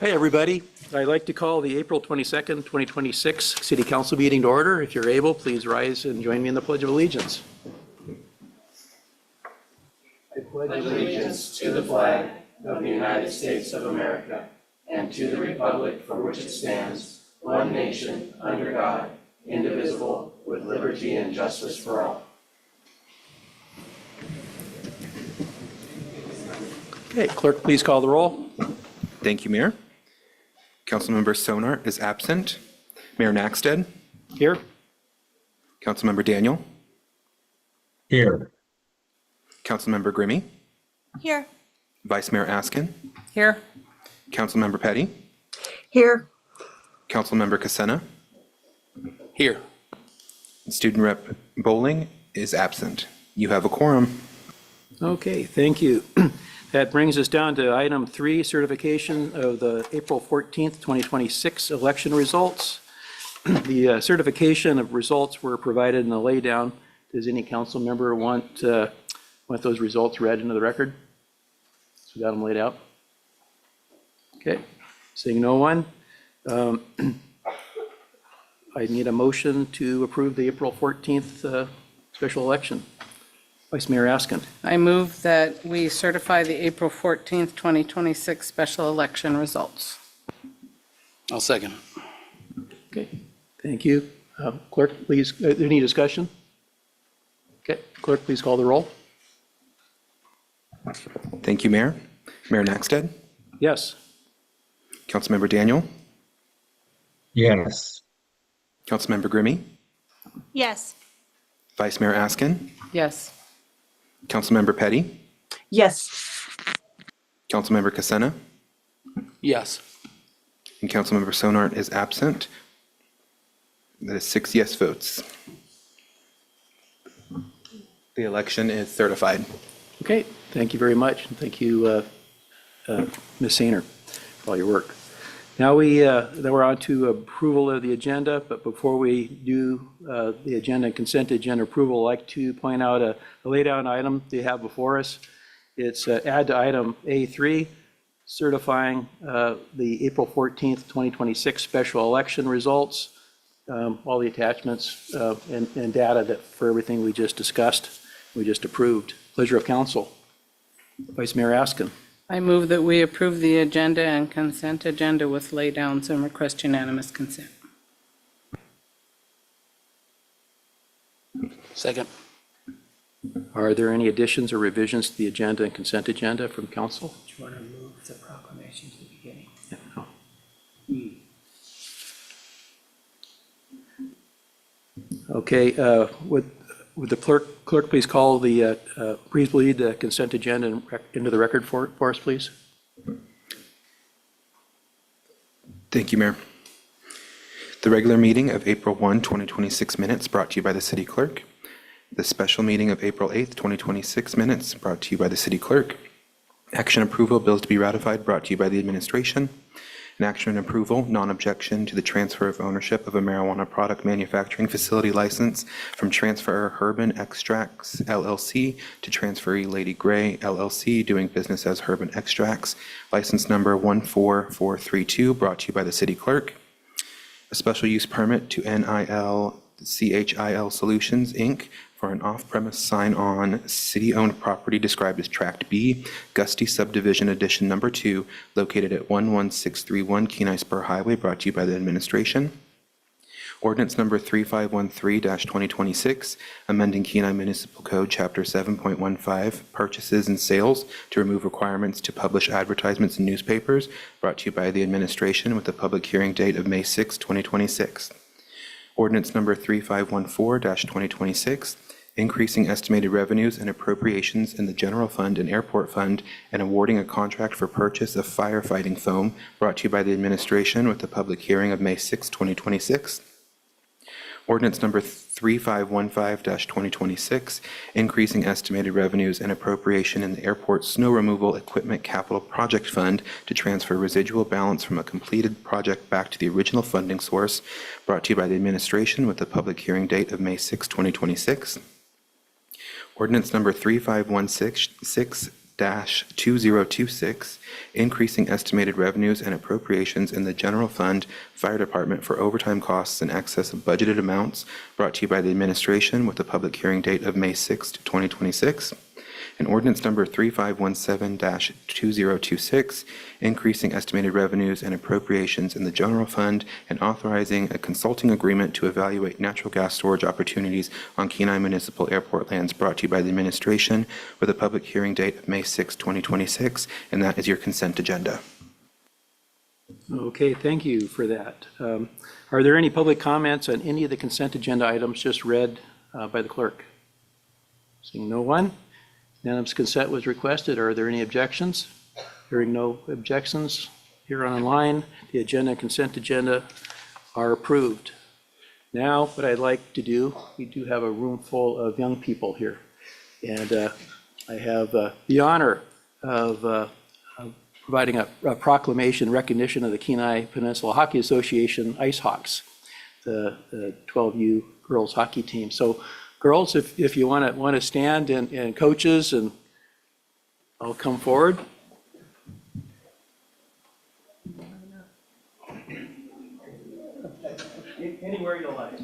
Hey, everybody. I'd like to call the April 22nd, 2026 City Council meeting to order. If you're able, please rise and join me in the Pledge of Allegiance. I pledge allegiance to the flag of the United States of America and to the republic for which it stands, one nation, under God, indivisible, with liberty and justice for all. Okay, clerk, please call the roll. Thank you, Mayor. Councilmember Sonar is absent. Mayor Naxted. Here. Councilmember Daniel. Here. Councilmember Grimmy. Here. Vice Mayor Askin. Here. Councilmember Petty. Here. Councilmember Cassena. Here. Student Rep Bowling is absent. You have a quorum. Okay, thank you. That brings us down to item 3, certification of the April 14th, 2026 election results. The certification of results were provided in the laydown. Does any council member want those results read into the record? So we got them laid out. Okay, seeing no one. I need a motion to approve the April 14th special election. Vice Mayor Askin. I move that we certify the April 14th, 2026 special election results. I'll second. Okay, thank you. Clerk, please, any discussion? Okay, clerk, please call the roll. Thank you, Mayor. Mayor Naxted. Yes. Councilmember Daniel. Yes. Councilmember Grimmy. Yes. Vice Mayor Askin. Yes. Councilmember Petty. Yes. Councilmember Cassena. Yes. And Councilmember Sonart is absent. That is 6 yes votes. The election is certified. Okay, thank you very much. And thank you, Ms. Sainer, for all your work. Now then we're on to approval of the agenda, but before we do the agenda and consent agenda approval, I'd like to point out a laydown item they have before us. It's add to item A3, certifying the April 14th, 2026 special election results, all the attachments and data for everything we just discussed, we just approved. Pleasure of council. Vice Mayor Askin. I move that we approve the agenda and consent agenda with laydowns and request unanimous consent. Second. Are there any additions or revisions to the agenda and consent agenda from council? Do you want to move the proclamation to the beginning? Yeah, no. Okay, would the clerk please call the, please lead the consent agenda into the record for us, please? Thank you, Mayor. The regular meeting of April 1, 2026 minutes brought to you by the City Clerk. The special meeting of April 8th, 2026 minutes brought to you by the City Clerk. Action approval, bills to be ratified, brought to you by the administration. An action and approval, non-objection to the transfer of ownership of a marijuana product manufacturing facility license from Transferor Herban Extracts LLC to Transferee Lady Gray LLC, doing business as Herban Extracts, license number 14432, brought to you by the City Clerk. A special use permit to NIL CHIL Solutions, Inc. for an off-premise sign-on city-owned property described as Tract B, Gusty Subdivision Addition Number 2, located at 11631 Kenai Spur Highway, brought to you by the administration. Ordinance number 3513-2026, amending Kenai Municipal Code, Chapter 7.15, Purchases and Sales, to remove requirements to publish advertisements in newspapers, brought to you by the administration with a public hearing date of May 6, 2026. Ordinance number 3514-2026, increasing estimated revenues and appropriations in the general fund and airport fund and awarding a contract for purchase of firefighting foam, brought to you by the administration with a public hearing of May 6, 2026. Ordinance number 3515-2026, increasing estimated revenues and appropriation in the airport snow removal equipment capital project fund to transfer residual balance from a completed project back to the original funding source, brought to you by the administration with a public hearing date of May 6, 2026. Ordinance number 3516 2026, increasing estimated revenues and appropriations in the general fund fire department for overtime costs in excess of budgeted amounts, brought to you by the administration with a public hearing date of May 6, 2026. And ordinance number 3517-2026, increasing estimated revenues and appropriations in the general fund and authorizing a consulting agreement to evaluate natural gas storage opportunities on Kenai Municipal Airport lands, brought to you by the administration with a public hearing date of May 6, 2026. And that is your consent agenda. Okay, thank you for that. Are there any public comments on any of the consent agenda items just read by the clerk? Seeing no one. Unanimous consent was requested. Are there any objections? Hearing no objections here online, the agenda and consent agenda are approved. Now, what I'd like to do, we do have a room full of young people here. And I have the honor of providing a proclamation recognition of the Kenai Peninsula Hockey Association Ice Hawks, the 12U girls hockey team. So girls, if you want to stand, and coaches, and I'll come forward. Anywhere you like.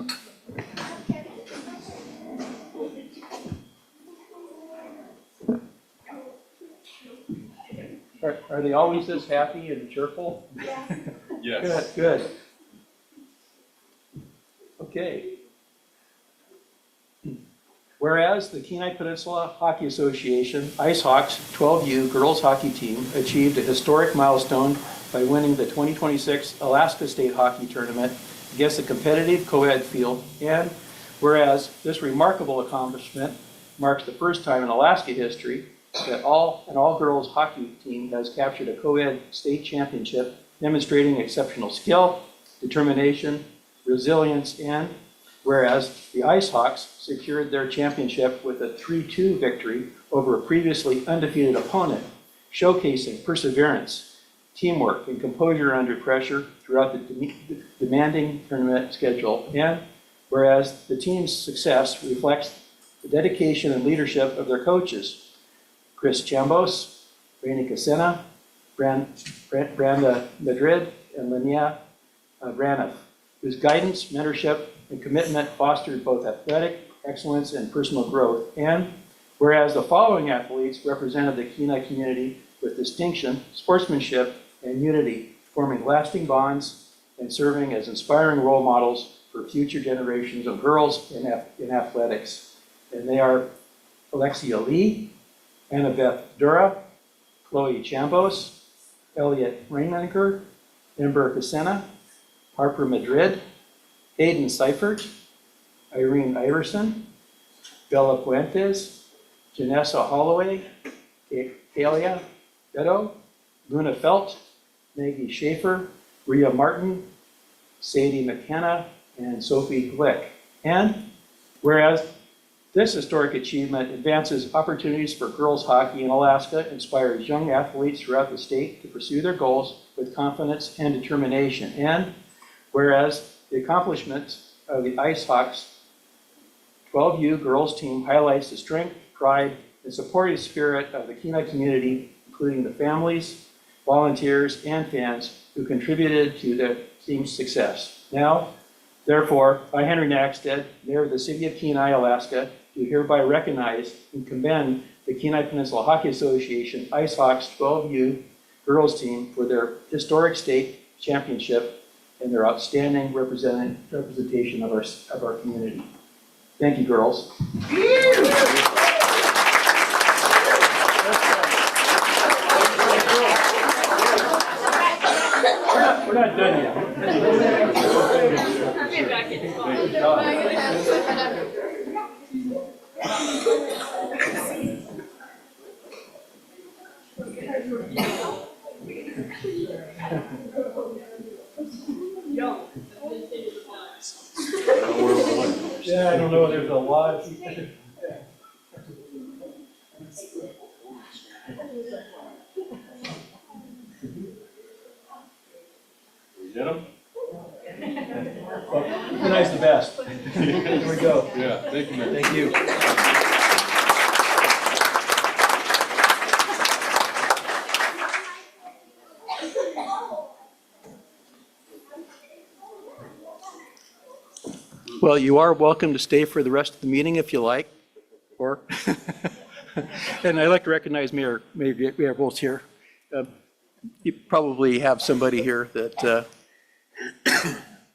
Are they always this happy and cheerful? Yes. Good. Okay. Whereas the Kenai Peninsula Hockey Association Ice Hawks 12U girls hockey team achieved a historic milestone by winning the 2026 Alaska State Hockey Tournament against a competitive co-ed field, and whereas this remarkable accomplishment marks the first time in Alaska history that an all-girls hockey team has captured a co-ed state championship, demonstrating exceptional skill, determination, resilience, and whereas the Ice Hawks secured their championship with a 3-2 victory over a previously undefeated opponent, showcasing perseverance, teamwork, and composure under pressure throughout the demanding tournament schedule. And whereas the team's success reflects the dedication and leadership of their coaches, Chris Chambos, Rainy Casena, Branda Madrid, and Linnea Braniff, whose guidance, mentorship, and commitment fostered both athletic excellence and personal growth. And whereas the following athletes represented the Kenai community with distinction, sportsmanship, and unity, forming lasting bonds and serving as inspiring role models for future generations of girls in athletics. And they are Alexia Lee, Annabeth Dura, Chloe Chambos, Elliot Rainmaker, Ember Casena, Harper Madrid, Hayden Seifert, Irene Iverson, Bella Puentes, Janessa Holloway, Kalia Beto, Luna Felt, Maggie Schaefer, Rhea Martin, Sadie McKenna, and Sophie Glick. And whereas this historic achievement advances opportunities for girls hockey in Alaska, inspires young athletes throughout the state to pursue their goals with confidence and determination. And whereas the accomplishments of the Ice Hawks 12U girls team highlights the strength, pride, and supportive spirit of the Kenai community, including the families, volunteers, and fans who contributed to the team's success. Now, therefore, I, Henry Nackstead, Mayor of the City of Kenai, Alaska, do hereby recognize and commend the Kenai Peninsula Hockey Association Ice Hawks 12U girls team for their historic state championship and their outstanding representation of our community. Thank you, girls. We're not done yet. Yeah, I don't know, there's a lot of people. Get them? Tonight's the best. Here we go. Yeah, thank you, man. Thank you. Well, you are welcome to stay for the rest of the meeting if you like, or, and I'd like to recognize Mayor Bolts here. You probably have somebody here that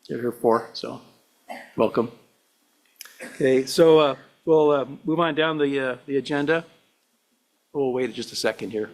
you're here for, so welcome. Okay, so we'll move on down the agenda. We'll wait just a second here.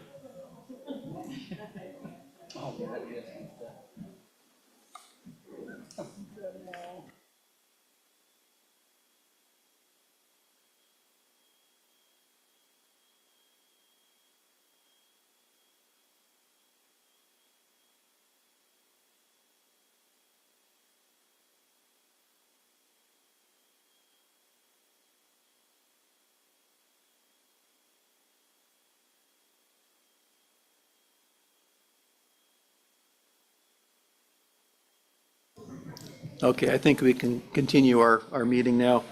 Okay, I think we can continue our meeting now.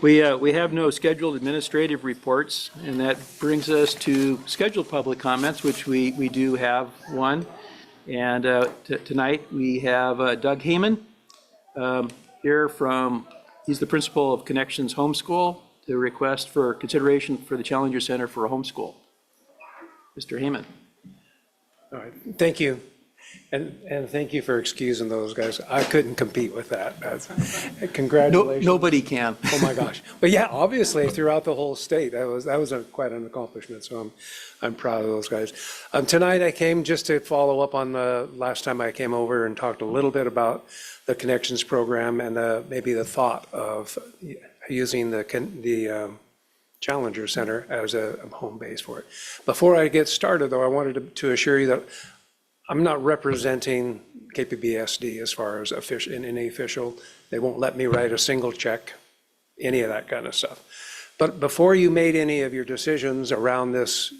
We have no scheduled administrative reports, and that brings us to scheduled public comments, which we do have one. And tonight, we have Doug Heyman here from, he's the principal of Connections Homeschool, to request for consideration for the Challenger Center for a homeschool. Mr. Heyman. All right, thank you. And thank you for excusing those guys. I couldn't compete with that. Congratulations. Nobody can. Oh, my gosh. But yeah, obviously throughout the whole state, that was quite an accomplishment. So I'm proud of those guys. Tonight I came just to follow up on the last time I came over and talked a little bit about the Connections program and maybe the thought of using the Challenger Center as a home base for it. Before I get started, though, I wanted to assure you that I'm not representing KPBSD as far as in any official. They won't let me write a single check, any of that kind of stuff. But before you made any of your decisions around this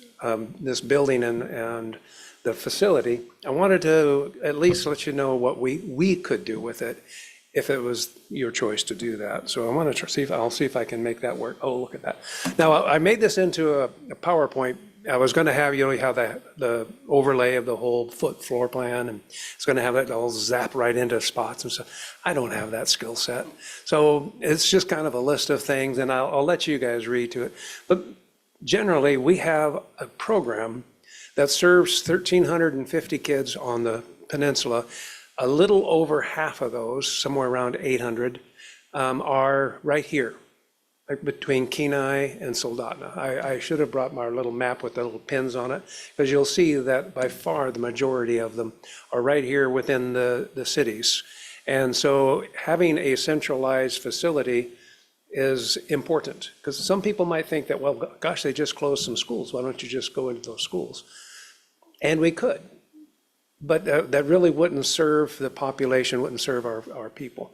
building and the facility, I wanted to at least let you know what we could do with it if it was your choice to do that. So I want to see if I can make that work. Oh, look at that. Now, I made this into a PowerPoint. I was going to have, have the overlay of the whole floor plan, and it's going to have it all zap right into spots and stuff. I don't have that skill set. So it's just kind of a list of things, and I'll let you guys read to it. But generally, we have a program that serves 1,350 kids on the peninsula. A little over half of those, somewhere around 800, are right here, between Kenai and Soldotna. I should have brought my little map with the little pins on it, because you'll see that by far the majority of them are right here within the cities. And so having a centralized facility is important, because some people might think that, well, gosh, they just closed some schools. Why don't you just go into those schools? And we could, but that really wouldn't serve the population, wouldn't serve our people.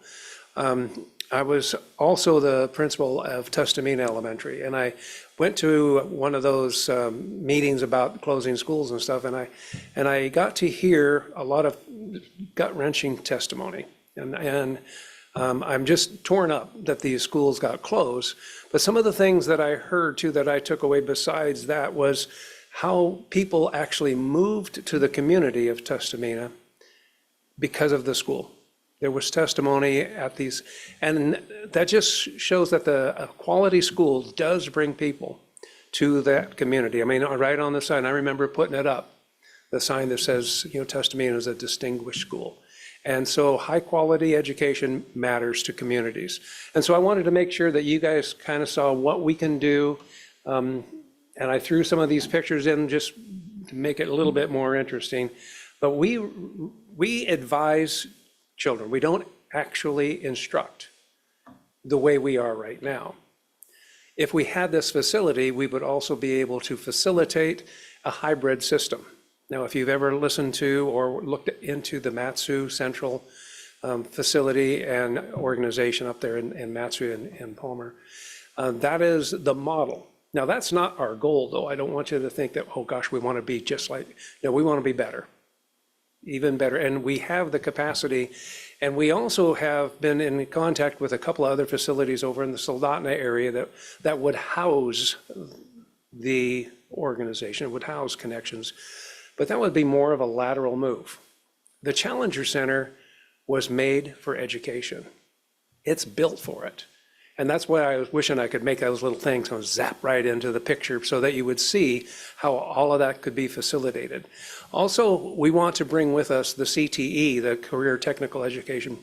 I was also the principal of Tustamina Elementary, and I went to one of those meetings about closing schools and stuff, and I got to hear a lot of gut-wrenching testimony, and I'm just torn up that these schools got closed. But some of the things that I heard too that I took away besides that was how people actually moved to the community of Tustamina because of the school. There was testimony at these, and that just shows that a quality school does bring people to that community. I mean, right on the sign, I remember putting it up, the sign that says, Tustamina is a distinguished school. And so high quality education matters to communities. And so I wanted to make sure that you guys kind of saw what we can do. And I threw some of these pictures in just to make it a little bit more interesting. But we advise children. We don't actually instruct the way we are right now. If we had this facility, we would also be able to facilitate a hybrid system. Now, if you've ever listened to or looked into the Mat-Su Central facility and organization up there in Mat-Su and Palmer, that is the model. Now, that's not our goal, though. I don't want you to think that, oh gosh, we want to be just like, no, we want to be better, even better. And we have the capacity. And we also have been in contact with a couple of other facilities over in the Soldotna area that would house the organization, would house Connections. But that would be more of a lateral move. The Challenger Center was made for education. It's built for it. And that's why I was wishing I could make those little things kind of zap right into the picture so that you would see how all of that could be facilitated. Also, we want to bring with us the CTE, the Career Technical Education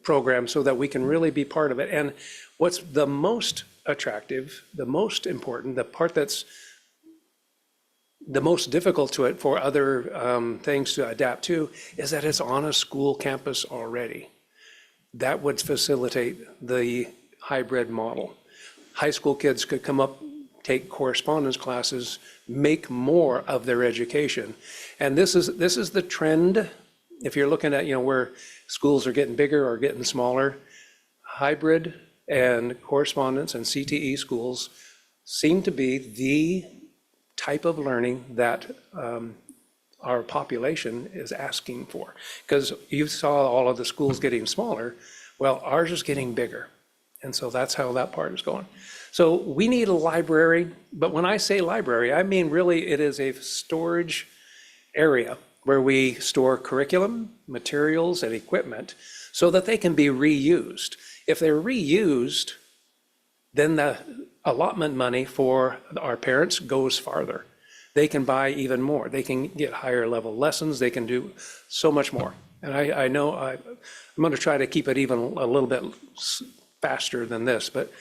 program, so that we can really be part of it. And what's the most attractive, the most important, the part that's the most difficult to it for other things to adapt to is that it's on a school campus already. That would facilitate the hybrid model. High school kids could come up, take correspondence classes, make more of their education. And this is the trend. If you're looking at, where schools are getting bigger or getting smaller, hybrid and correspondence and CTE schools seem to be the type of learning that our population is asking for. Because you saw all of the schools getting smaller, well, ours is getting bigger. And so that's how that part is going. So we need a library, but when I say library, I mean really it is a storage area where we store curriculum, materials, and equipment so that they can be reused. If they're reused, then the allotment money for our parents goes farther. They can buy even more. They can get higher level lessons. They can do so much more. And I know I'm going to try to keep it even a little bit faster than this, but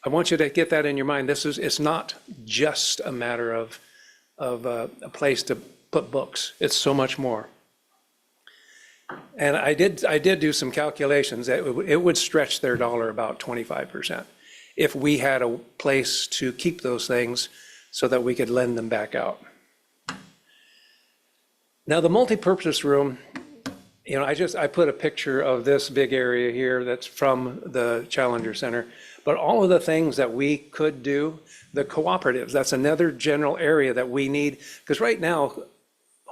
I want you to get that in your mind. It's not just a matter of a place to put books. It's so much more. And I did do some calculations that it would stretch their dollar about 25% if we had a place to keep those things so that we could lend them back out. Now the multipurpose room, I put a picture of this big area here that's from the Challenger Center, but all of the things that we could do, the cooperatives, that's another general area that we need, because right now,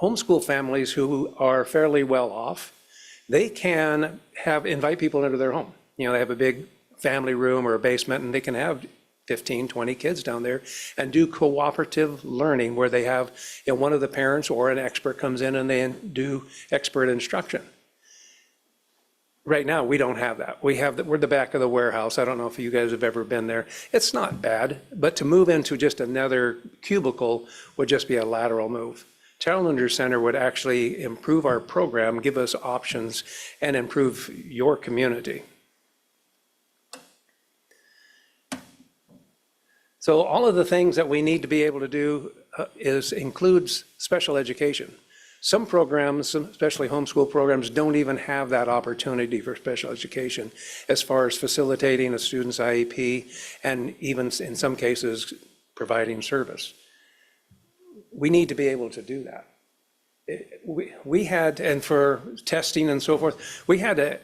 homeschool families who are fairly well off, they can invite people into their home. They have a big family room or a basement, and they can have 15, 20 kids down there and do cooperative learning where they have, one of the parents or an expert comes in and they do expert instruction. Right now, we don't have that. We're the back of the warehouse. I don't know if you guys have ever been there. It's not bad, but to move into just another cubicle would just be a lateral move. Challenger Center would actually improve our program, give us options, and improve your community. So all of the things that we need to be able to do includes special education. Some programs, especially homeschool programs, don't even have that opportunity for special education as far as facilitating a student's IEP and even in some cases providing service. We need to be able to do that. We had, and for testing and so forth, we had to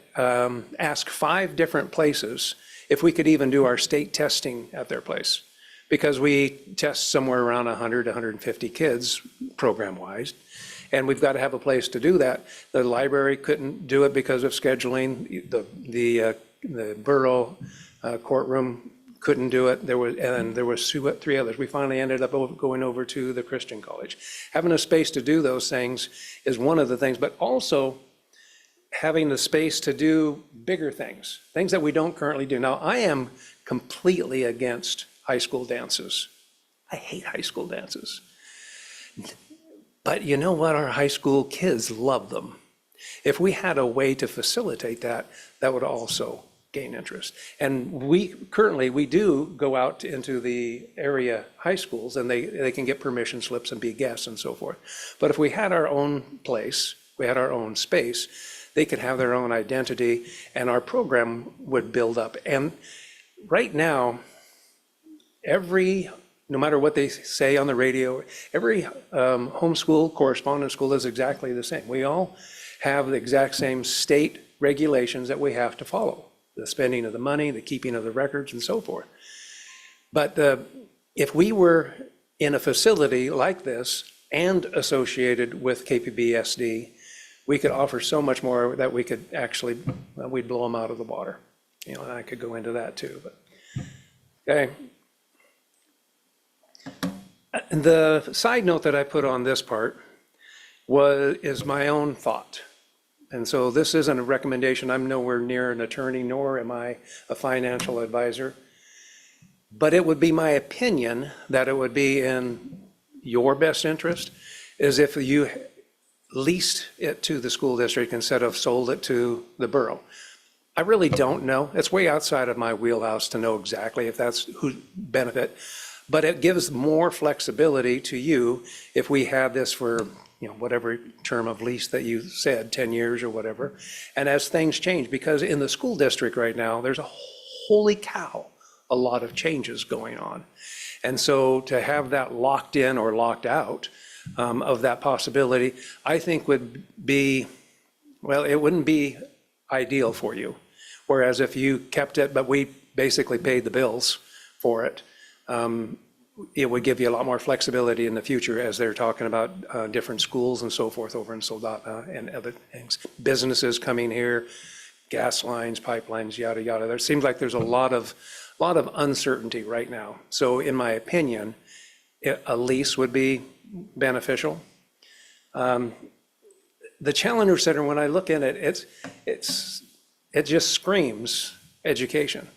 ask 5 different places if we could even do our state testing at their place, because we test somewhere around 100, 150 kids program-wise, and we've got to have a place to do that. The library couldn't do it because of scheduling. The borough courtroom couldn't do it. There was 3 others. We finally ended up going over to the Christian College. Having a space to do those things is one of the things, but also having the space to do bigger things that we don't currently do. Now, I am completely against high school dances. I hate high school dances. But you know what? Our high school kids love them. If we had a way to facilitate that, that would also gain interest. And we do go out into the area high schools, and they can get permission slips and be guests and so forth. But if we had our own place, we had our own space, they could have their own identity, and our program would build up. And right now, no matter what they say on the radio, every homeschool correspondence school is exactly the same. We all have the exact same state regulations that we have to follow. The spending of the money, the keeping of the records, and so forth. But if we were in a facility like this and associated with KPBSD, we could offer so much more that we could actually, we'd blow them out of the water. And I could go into that too, but, okay. The side note that I put on this part is my own thought. And so this isn't a recommendation. I'm nowhere near an attorney, nor am I a financial advisor. But it would be my opinion that it would be in your best interest is if you leased it to the school district instead of sold it to the borough. I really don't know. It's way outside of my wheelhouse to know exactly if that's who benefit. But it gives more flexibility to you if we have this for, whatever term of lease that you said, 10 years or whatever. And as things change, because in the school district right now, there's a holy cow, a lot of changes going on. And so to have that locked in or locked out of that possibility, I think would be, well, it wouldn't be ideal for you. Whereas if you kept it, but we basically paid the bills for it, it would give you a lot more flexibility in the future as they're talking about different schools and so forth over in Soldotna and other things. Businesses coming here, gas lines, pipelines, yada, yada. There seems like there's a lot of uncertainty right now. So in my opinion, a lease would be beneficial. The Challenger Center, when I look at it, it just screams education.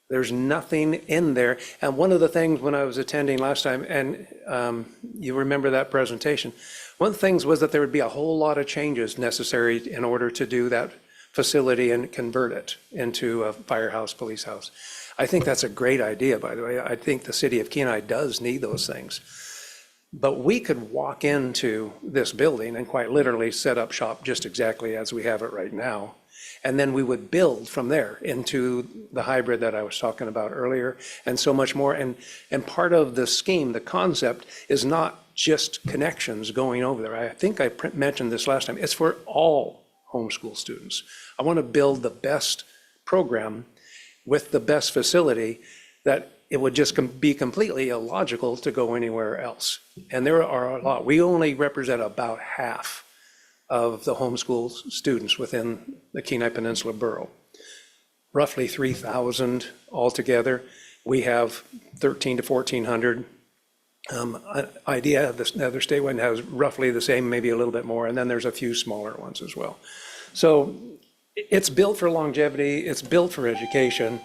There's nothing in there. And one of the things when I was attending last time, and you remember that presentation, one of the things was that there would be a whole lot of changes necessary in order to do that facility and convert it into a firehouse, police house. I think that's a great idea, by the way. I think the city of Kenai does need those things. But we could walk into this building and quite literally set up shop just exactly as we have it right now. And then we would build from there into the hybrid that I was talking about earlier and so much more. And part of the scheme, the concept, is not just connections going over there. I think I mentioned this last time. It's for all homeschool students. I want to build the best program with the best facility that it would just be completely illogical to go anywhere else. And there are a lot. We only represent about half of the homeschool students within the Kenai Peninsula Borough. Roughly 3,000 altogether. We have 1,300 to 1,400. IDEA, the other statewide, has roughly the same, maybe a little bit more, and then there's a few smaller ones as well. So it's built for longevity, it's built for education,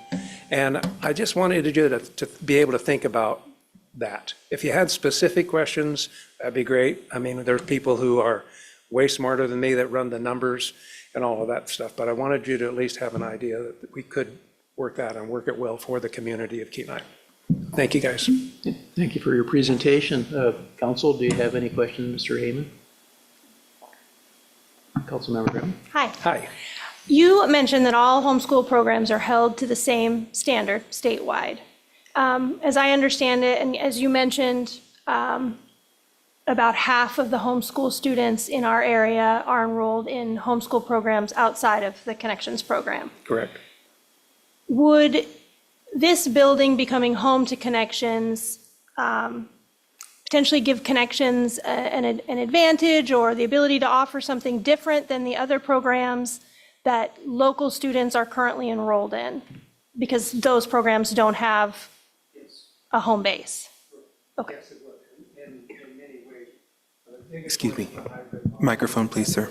and I just wanted you to be able to think about that. If you had specific questions, that'd be great. I mean, there's people who are way smarter than me that run the numbers and all of that stuff, but I wanted you to at least have an idea that we could work that and work it well for the community of Kenai. Thank you, guys. Thank you for your presentation. Council, do you have any questions, Mr. Heyman? Councilmember Graham? Hi. Hi. You mentioned that all homeschool programs are held to the same standard statewide. As I understand it, and as you mentioned, about half of the homeschool students in our area are enrolled in homeschool programs outside of the Connections program. Correct. Would this building becoming home to Connections potentially give Connections an advantage or the ability to offer something different than the other programs that local students are currently enrolled in? Because those programs don't have a home base. Okay. Excuse me. Microphone, please, sir.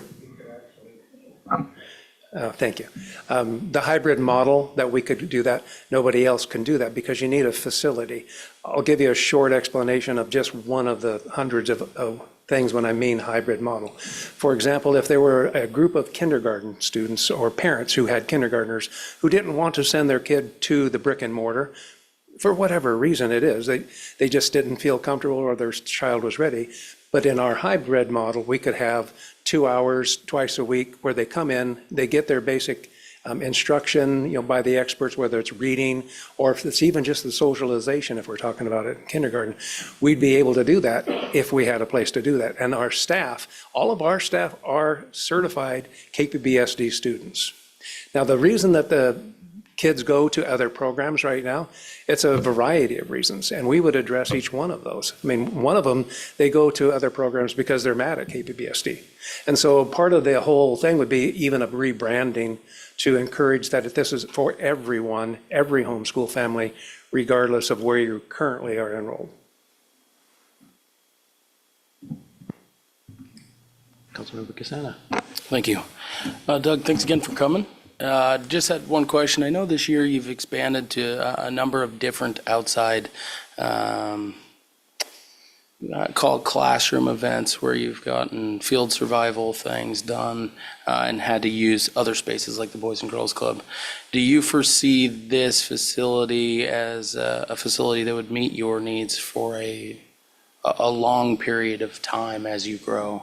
Thank you. The hybrid model that we could do that, nobody else can do that because you need a facility. I'll give you a short explanation of just one of the hundreds of things when I mean hybrid model. For example, if there were a group of kindergarten students or parents who had kindergartners who didn't want to send their kid to the brick and mortar, for whatever reason it is, they just didn't feel comfortable or their child was ready. But in our hybrid model, we could have 2 hours twice a week where they come in, they get their basic instruction, by the experts, whether it's reading or if it's even just the socialization, if we're talking about it in kindergarten. We'd be able to do that if we had a place to do that. And our staff, all of our staff are certified KPBSD students. Now, the reason that the kids go to other programs right now, it's a variety of reasons, and we would address each one of those. I mean, one of them, they go to other programs because they're mad at KPBSD. And so part of the whole thing would be even a rebranding to encourage that if this is for everyone, every homeschool family, regardless of where you currently are enrolled. Councilmember Casana. Thank you. Doug, thanks again for coming. Just had one question. I know this year you've expanded to a number of different outside called classroom events where you've gotten field survival things done and had to use other spaces like the Boys and Girls Club. Do you foresee this facility as a facility that would meet your needs for a long period of time as you grow?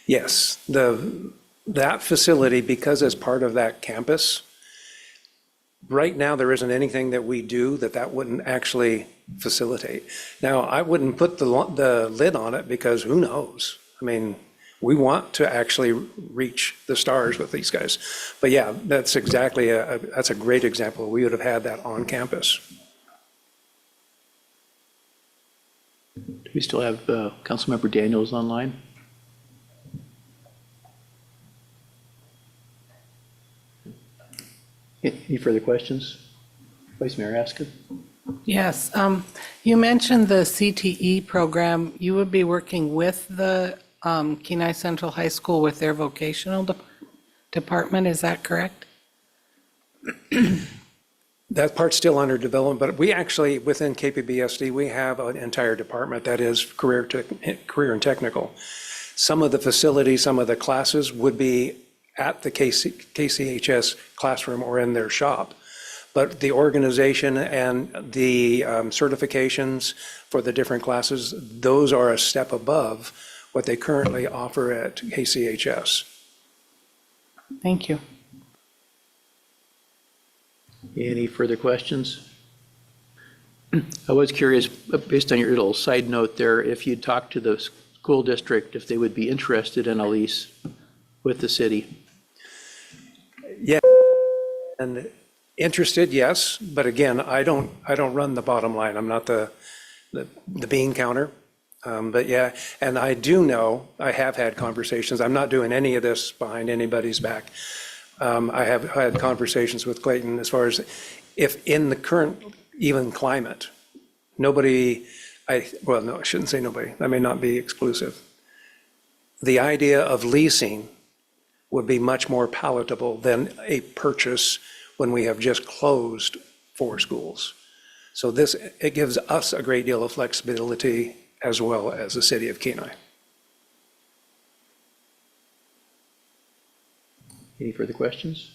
Yes, that facility, because as part of that campus, right now, there isn't anything that we do that wouldn't actually facilitate. Now, I wouldn't put the lid on it because who knows? I mean, we want to actually reach the stars with these guys. But yeah, that's exactly that's a great example. We would have had that on campus. Do we still have Councilmember Daniels online? Any further questions? Vice Mayor Askin? Yes, you mentioned the CTE program. You would be working with the Kenai Central High School with their vocational department, is that correct? That part's still under development, but we actually, within KPBSD, we have an entire department that is career and technical. Some of the facilities, some of the classes would be at the KCHS classroom or in their shop. But the organization and the certifications for the different classes, those are a step above what they currently offer at KCHS. Thank you. Any further questions? I was curious, based on your little side note there, if you talked to the school district, if they would be interested in a lease with the city. Yeah, and interested, yes, but again, I don't run the bottom line. I'm not the bean counter. But yeah, and I do know, I have had conversations. I'm not doing any of this behind anybody's back. I have had conversations with Clayton as far as if in the current even climate, nobody, well, no, I shouldn't say nobody. That may not be exclusive. The idea of leasing would be much more palatable than a purchase when we have just closed 4 schools. So this, it gives us a great deal of flexibility as well as the city of Kenai. Any further questions?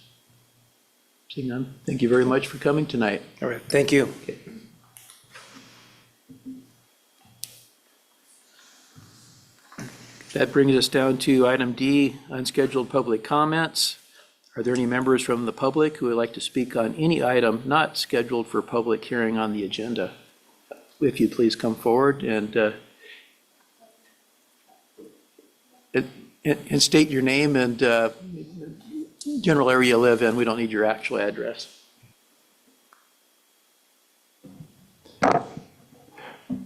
Seeing none, thank you very much for coming tonight. All right, thank you. That brings us down to item D, unscheduled public comments. Are there any members from the public who would like to speak on any item not scheduled for public hearing on the agenda? If you'd please come forward and state your name and general area you live in. We don't need your actual address.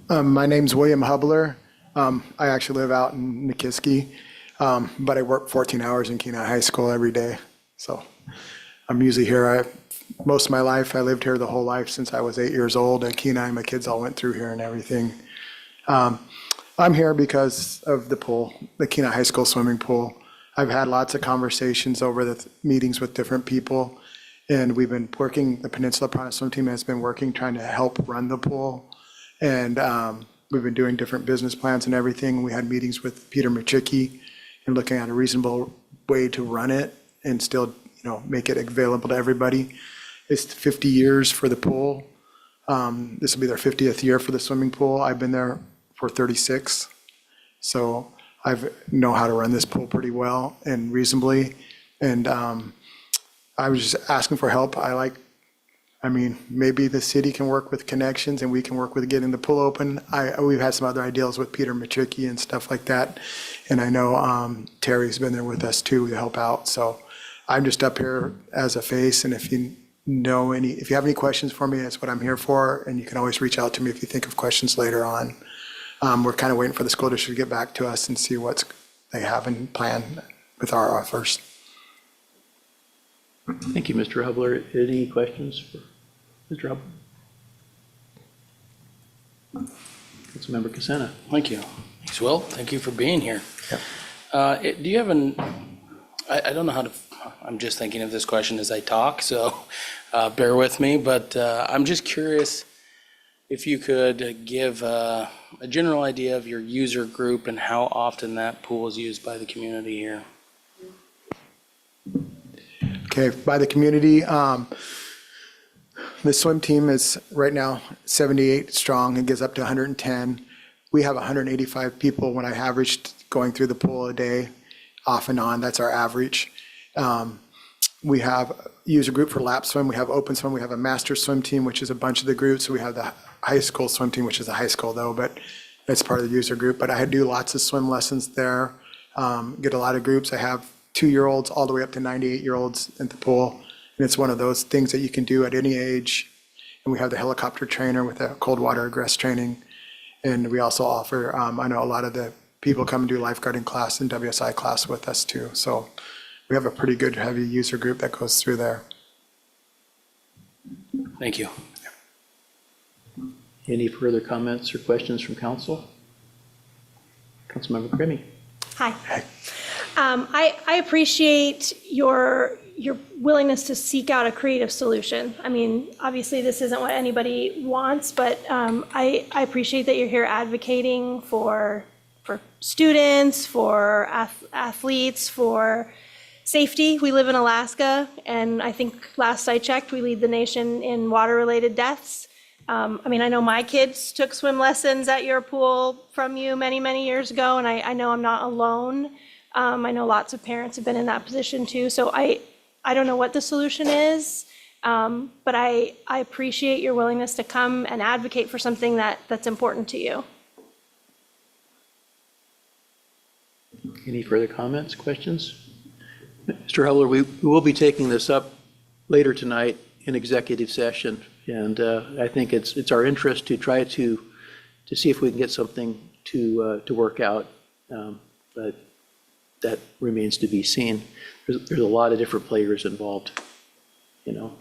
My name's William Hubler. I actually live out in Nikiski, but I work 14 hours in Kenai High School every day. So I'm usually here. Most of my life, I lived here the whole life since I was 8 years old at Kenai. My kids all went through here and everything. I'm here because of the pool, the Kenai High School swimming pool. I've had lots of conversations over the meetings with different people, and we've been working, the Peninsula Piranha Swim Team has been working, trying to help run the pool. And we've been doing different business plans and everything. We had meetings with Peter Machicki and looking at a reasonable way to run it and still, make it available to everybody. It's 50 years for the pool. This will be their 50th year for the swimming pool. I've been there for 36. So I know how to run this pool pretty well and reasonably. And I was just asking for help. Maybe the city can work with connections and we can work with getting the pool open. We've had some other ideas with Peter Machicki and stuff like that. And I know Terry's been there with us too to help out. So I'm just up here as a face. And if you have any questions for me, that's what I'm here for. And you can always reach out to me if you think of questions later on. We're kind of waiting for the school district to get back to us and see what they have in plan with our offers. Thank you, Mr. Hubler. Any questions for Mr. Hubler? Councilmember Casana. Thank you. Thanks, Will. Thank you for being here. Do you have I don't know how to, I'm just thinking of this question as I talk, so bear with me, but I'm just curious if you could give a general idea of your user group and how often that pool is used by the community here. Okay, by the community, the swim team is right now 78 strong and gets up to 110. We have 185 people when I averaged going through the pool a day, off and on. That's our average. We have user group for lap swim. We have open swim. We have a master swim team, which is a bunch of the groups. We have the high school swim team, which is a high school though, but that's part of the user group. But I do lots of swim lessons there. Get a lot of groups. I have 2-year-olds all the way up to 98-year-olds at the pool. And it's one of those things that you can do at any age. And we have the helicopter trainer with the cold water egress training. And we also offer, I know a lot of the people come and do lifeguarding class and WSI class with us too. So we have a pretty good heavy user group that goes through there. Thank you. Any further comments or questions from council? Councilmember Grimmy. Hi. I appreciate your willingness to seek out a creative solution. I mean, obviously, this isn't what anybody wants, but I appreciate that you're here advocating for students, for athletes, for safety. We live in Alaska, and I think last I checked, we lead the nation in water-related deaths. I mean, I know my kids took swim lessons at your pool from you many, many years ago, and I know I'm not alone. I know lots of parents have been in that position too. So I don't know what the solution is, but I appreciate your willingness to come and advocate for something that's important to you. Any further comments, questions? Mr. Hubler, we will be taking this up later tonight in executive session. And I think it's our interest to try to see if we can get something to work out. But that remains to be seen. There's a lot of different players involved, you know.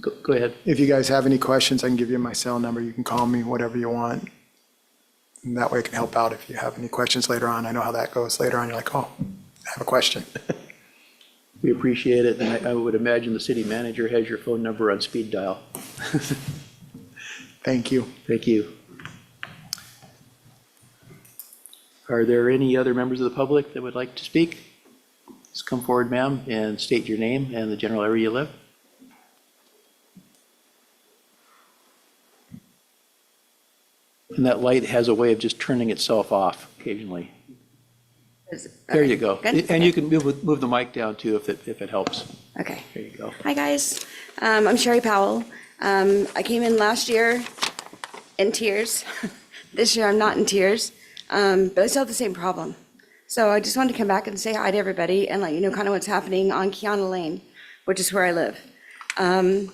Go ahead. If you guys have any questions, I can give you my cell number. You can call me, whatever you want. And that way I can help out if you have any questions later on. I know how that goes. Later on, you're like, oh, I have a question. We appreciate it, and I would imagine the city manager has your phone number on speed dial. Thank you. Thank you. Are there any other members of the public that would like to speak? Just come forward, ma'am, and state your name and the general area you live. And that light has a way of just turning itself off occasionally. There you go. Good? And you can move the mic down too if it helps. Okay. There you go. Hi, guys. I'm Sherry Powell. I came in last year in tears. This year, I'm not in tears, but I still have the same problem. So I just wanted to come back and say hi to everybody and let you know kind of what's happening on Kiana Lane, which is where I live. I'm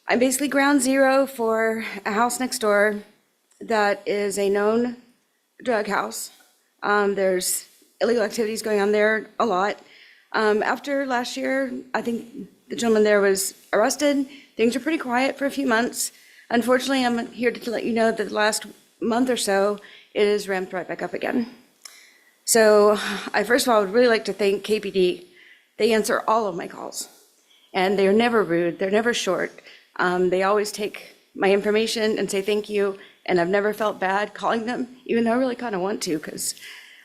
basically ground zero for a house next door that is a known drug house. There's illegal activities going on there a lot. After last year, I think the gentleman there was arrested. Things were pretty quiet for a few months. Unfortunately, I'm here to let you know that the last month or so, it has ramped right back up again. So I first of all would really like to thank KPD. They answer all of my calls, and they're never rude. They're never short. They always take my information and say thank you, and I've never felt bad calling them, even though I really kind of want to, because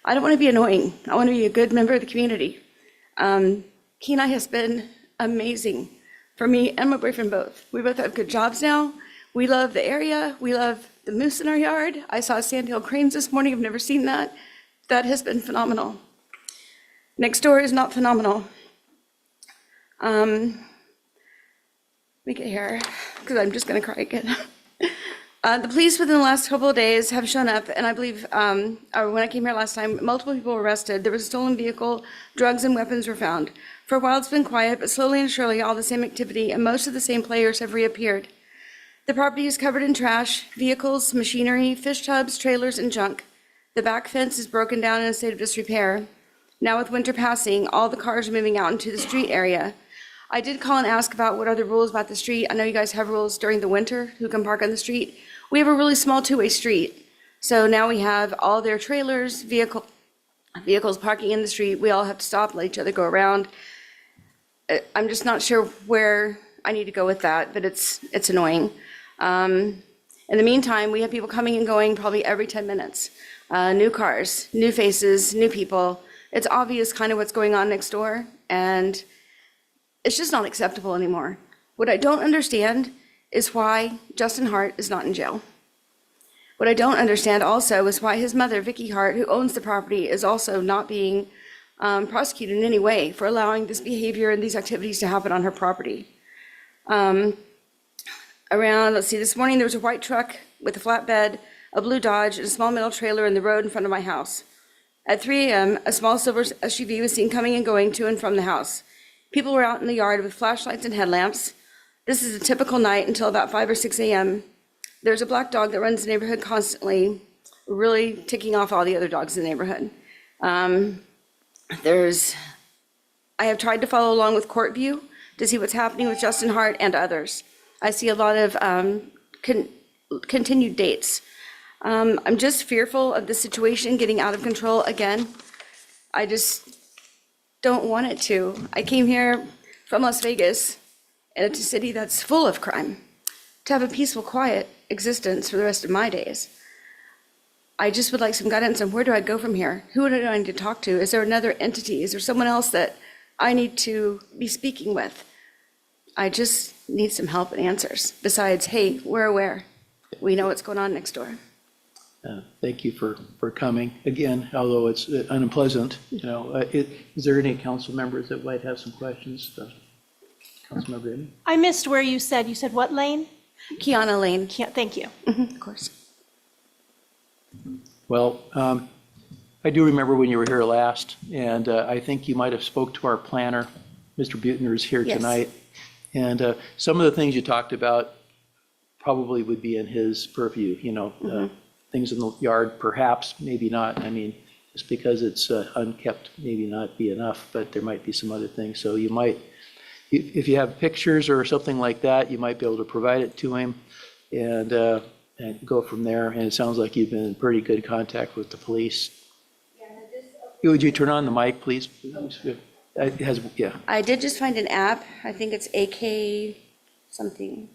I don't want to be annoying. I want to be a good member of the community. Kenai has been amazing for me and my boyfriend both. We both have good jobs now. We love the area. We love the moose in our yard. I saw sandhill cranes this morning. I've never seen that. That has been phenomenal. Next door is not phenomenal. Let me get here, because I'm just going to cry again. The police within the last couple of days have shown up, and I believe, or when I came here last time, multiple people were arrested. There was a stolen vehicle, drugs and weapons were found. For a while it's been quiet, but slowly and surely all the same activity and most of the same players have reappeared. The property is covered in trash, vehicles, machinery, fish tubs, trailers, and junk. The back fence is broken down in a state of disrepair. Now with winter passing, all the cars are moving out into the street area. I did call and ask about what are the rules about the street. I know you guys have rules during the winter, who can park on the street. We have a really small two-way street. So now we have all their trailers, vehicles parking in the street. We all have to stop, let each other go around. I'm just not sure where I need to go with that, but it's annoying. In the meantime, we have people coming and going probably every 10 minutes. New cars, new faces, new people. It's obvious kind of what's going on next door, and it's just not acceptable anymore. What I don't understand is why Justin Hart is not in jail. What I don't understand also is why his mother, Vicky Hart, who owns the property, is also not being prosecuted in any way for allowing this behavior and these activities to happen on her property. Let's see, this morning there was a white truck with a flatbed, a blue Dodge, and a small metal trailer in the road in front of my house. At 3 a.m., a small silver SUV was seen coming and going to and from the house. People were out in the yard with flashlights and headlamps. This is a typical night until about 5 or 6 a.m. There's a black dog that runs the neighborhood constantly, really ticking off all the other dogs in the neighborhood. I have tried to follow along with court view to see what's happening with Justin Hart and others. I see a lot of continued dates. I'm just fearful of the situation getting out of control again. I just don't want it to. I came here from Las Vegas, and it's a city that's full of crime, to have a peaceful, quiet existence for the rest of my days. I just would like some guidance on where do I go from here? Who do I need to talk to? Is there another entity? Is there someone else that I need to be speaking with? I just need some help and answers. Besides, hey, we're aware. We know what's going on next door. Thank you for coming again, although it's unpleasant. Is there any council members that might have some questions? Councilmember Amy? I missed where you said what lane? Kiana Lane. Thank you. Of course. Well, I do remember when you were here last, and I think you might have spoke to our planner. Mr. Buettner is here Yes. tonight. And some of the things you talked about probably would be in his purview, things in the yard, perhaps, maybe not. I mean, just because it's unkept, maybe not be enough, but there might be some other things. So you might, if you have pictures or something like that, you might be able to provide it to him and go from there. And it sounds like you've been in pretty good contact with the police. Would you turn on the mic, please? It has, yeah. I did just find an app. I think it's AK something,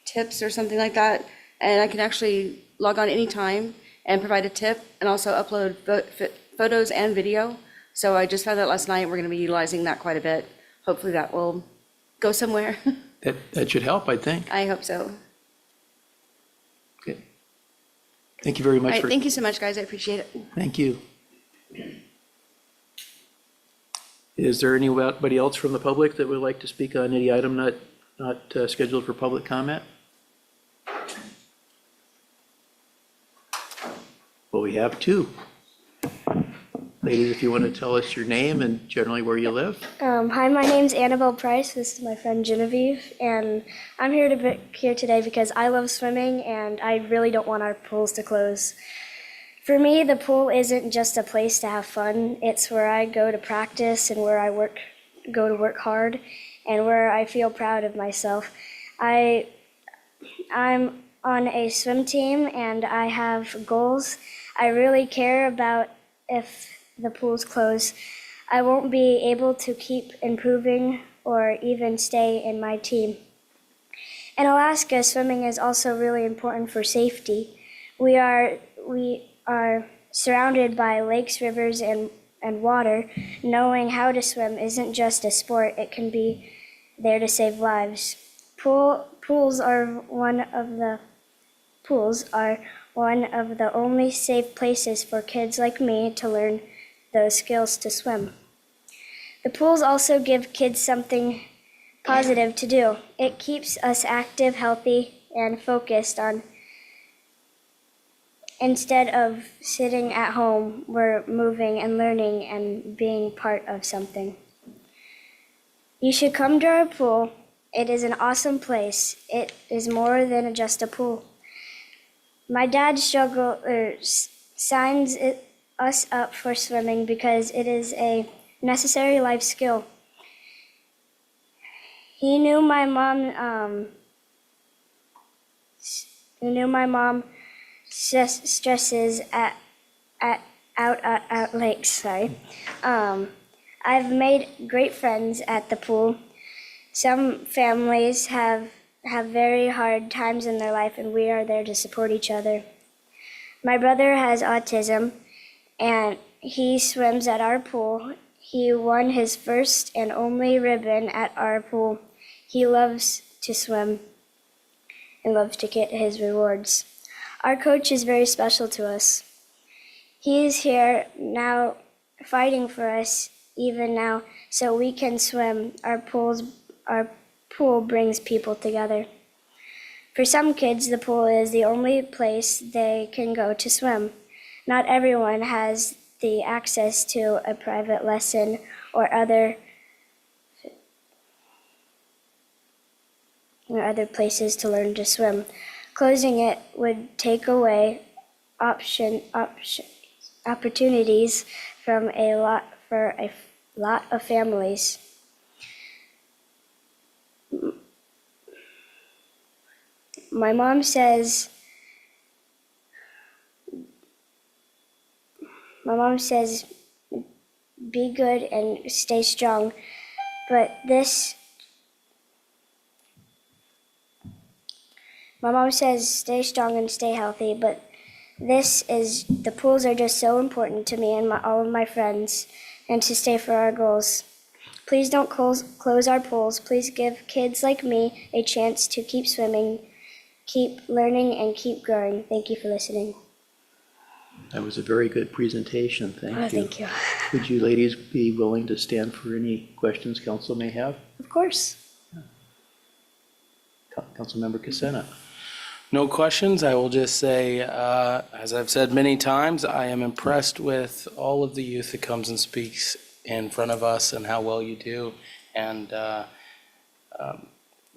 tips or something like that. And I can actually log on anytime and provide a tip and also upload photos and video. So I just found that last night. We're going to be utilizing that quite a bit. Hopefully that will go somewhere. That should help, I think. I hope so. Okay. Thank you very All much. right, thank you so much, guys. I appreciate it. Thank you. Is there anybody else from the public that would like to speak on any item not scheduled for public comment? Well, we have two. Ladies, if you want to tell us your name and generally where you live. Hi, my name's Annabelle Price. This is my friend Genevieve, and I'm here today because I love swimming and I really don't want our pools to close. For me, the pool isn't just a place to have fun. It's where I go to practice and where I go to work hard, and where I feel proud of myself. I'm on a swim team and I have goals. I really care about if the pool's closed. I won't be able to keep improving or even stay in my team. In Alaska, swimming is also really important for safety. We are surrounded by lakes, rivers, and water. Knowing how to swim isn't just a sport, it can be there to save lives. Pools are one of the only safe places for kids like me to learn those skills to swim. The pools also give kids something positive to do. It keeps us active, healthy, and focused on. Instead of sitting at home, we're moving and learning and being part of something. You should come to our pool. It is an awesome place. It is more than just a pool. My dad signs us up for swimming because it is a necessary life skill. He knew my mom stresses out lakes. Sorry. I've made great friends at the pool. Some families have very hard times in their life, and we are there to support each other. My brother has autism, and he swims at our pool. He won his first and only ribbon at our pool. He loves to swim and loves to get his rewards. Our coach is very special to us. He is here now fighting for us even now so we can swim. Our pool brings people together. For some kids, the pool is the only place they can go to swim. Not everyone has the access to a private lesson or other places to learn to swim. Closing it would take away opportunities for a lot of families. My mom says be good and stay strong, but my mom says stay strong and stay healthy, but the pools are just so important to me and all of my friends, and to stay for our goals. Please don't close our pools. Please give kids like me a chance to keep swimming, keep learning, and keep growing. Thank you for listening. That was a very good presentation. Thank you. Thank you. Would you ladies be willing to stand for any questions council may have? Of course. Councilmember Casena. No questions. I will just say, as I've said many times, I am impressed with all of the youth that comes and speaks in front of us and how well you do. And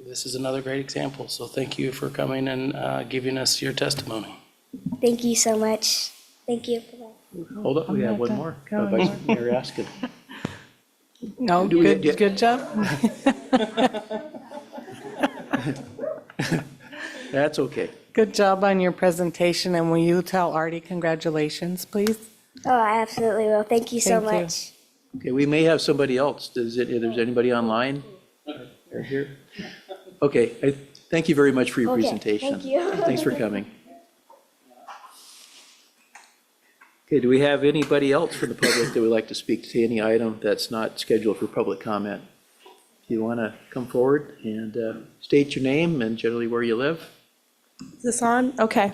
this is another great example. So thank you for coming and giving us your testimony. Thank you so much. Thank you. Hold up, we have one more. Vice Mayor Askin. No, Do we- good job. That's okay. Good job on your presentation, and will you tell Artie congratulations, please? Oh, I absolutely will. Thank you so Thank you. much. Okay, we may have somebody else. If there's anybody online? They're here? Okay, thank you very much for your Okay, presentation. thank you. Thanks for coming. Okay, do we have anybody else from the public that would like to speak to any item that's not scheduled for public comment? If you want to come forward and state your name and generally where you live. Is this on? Okay.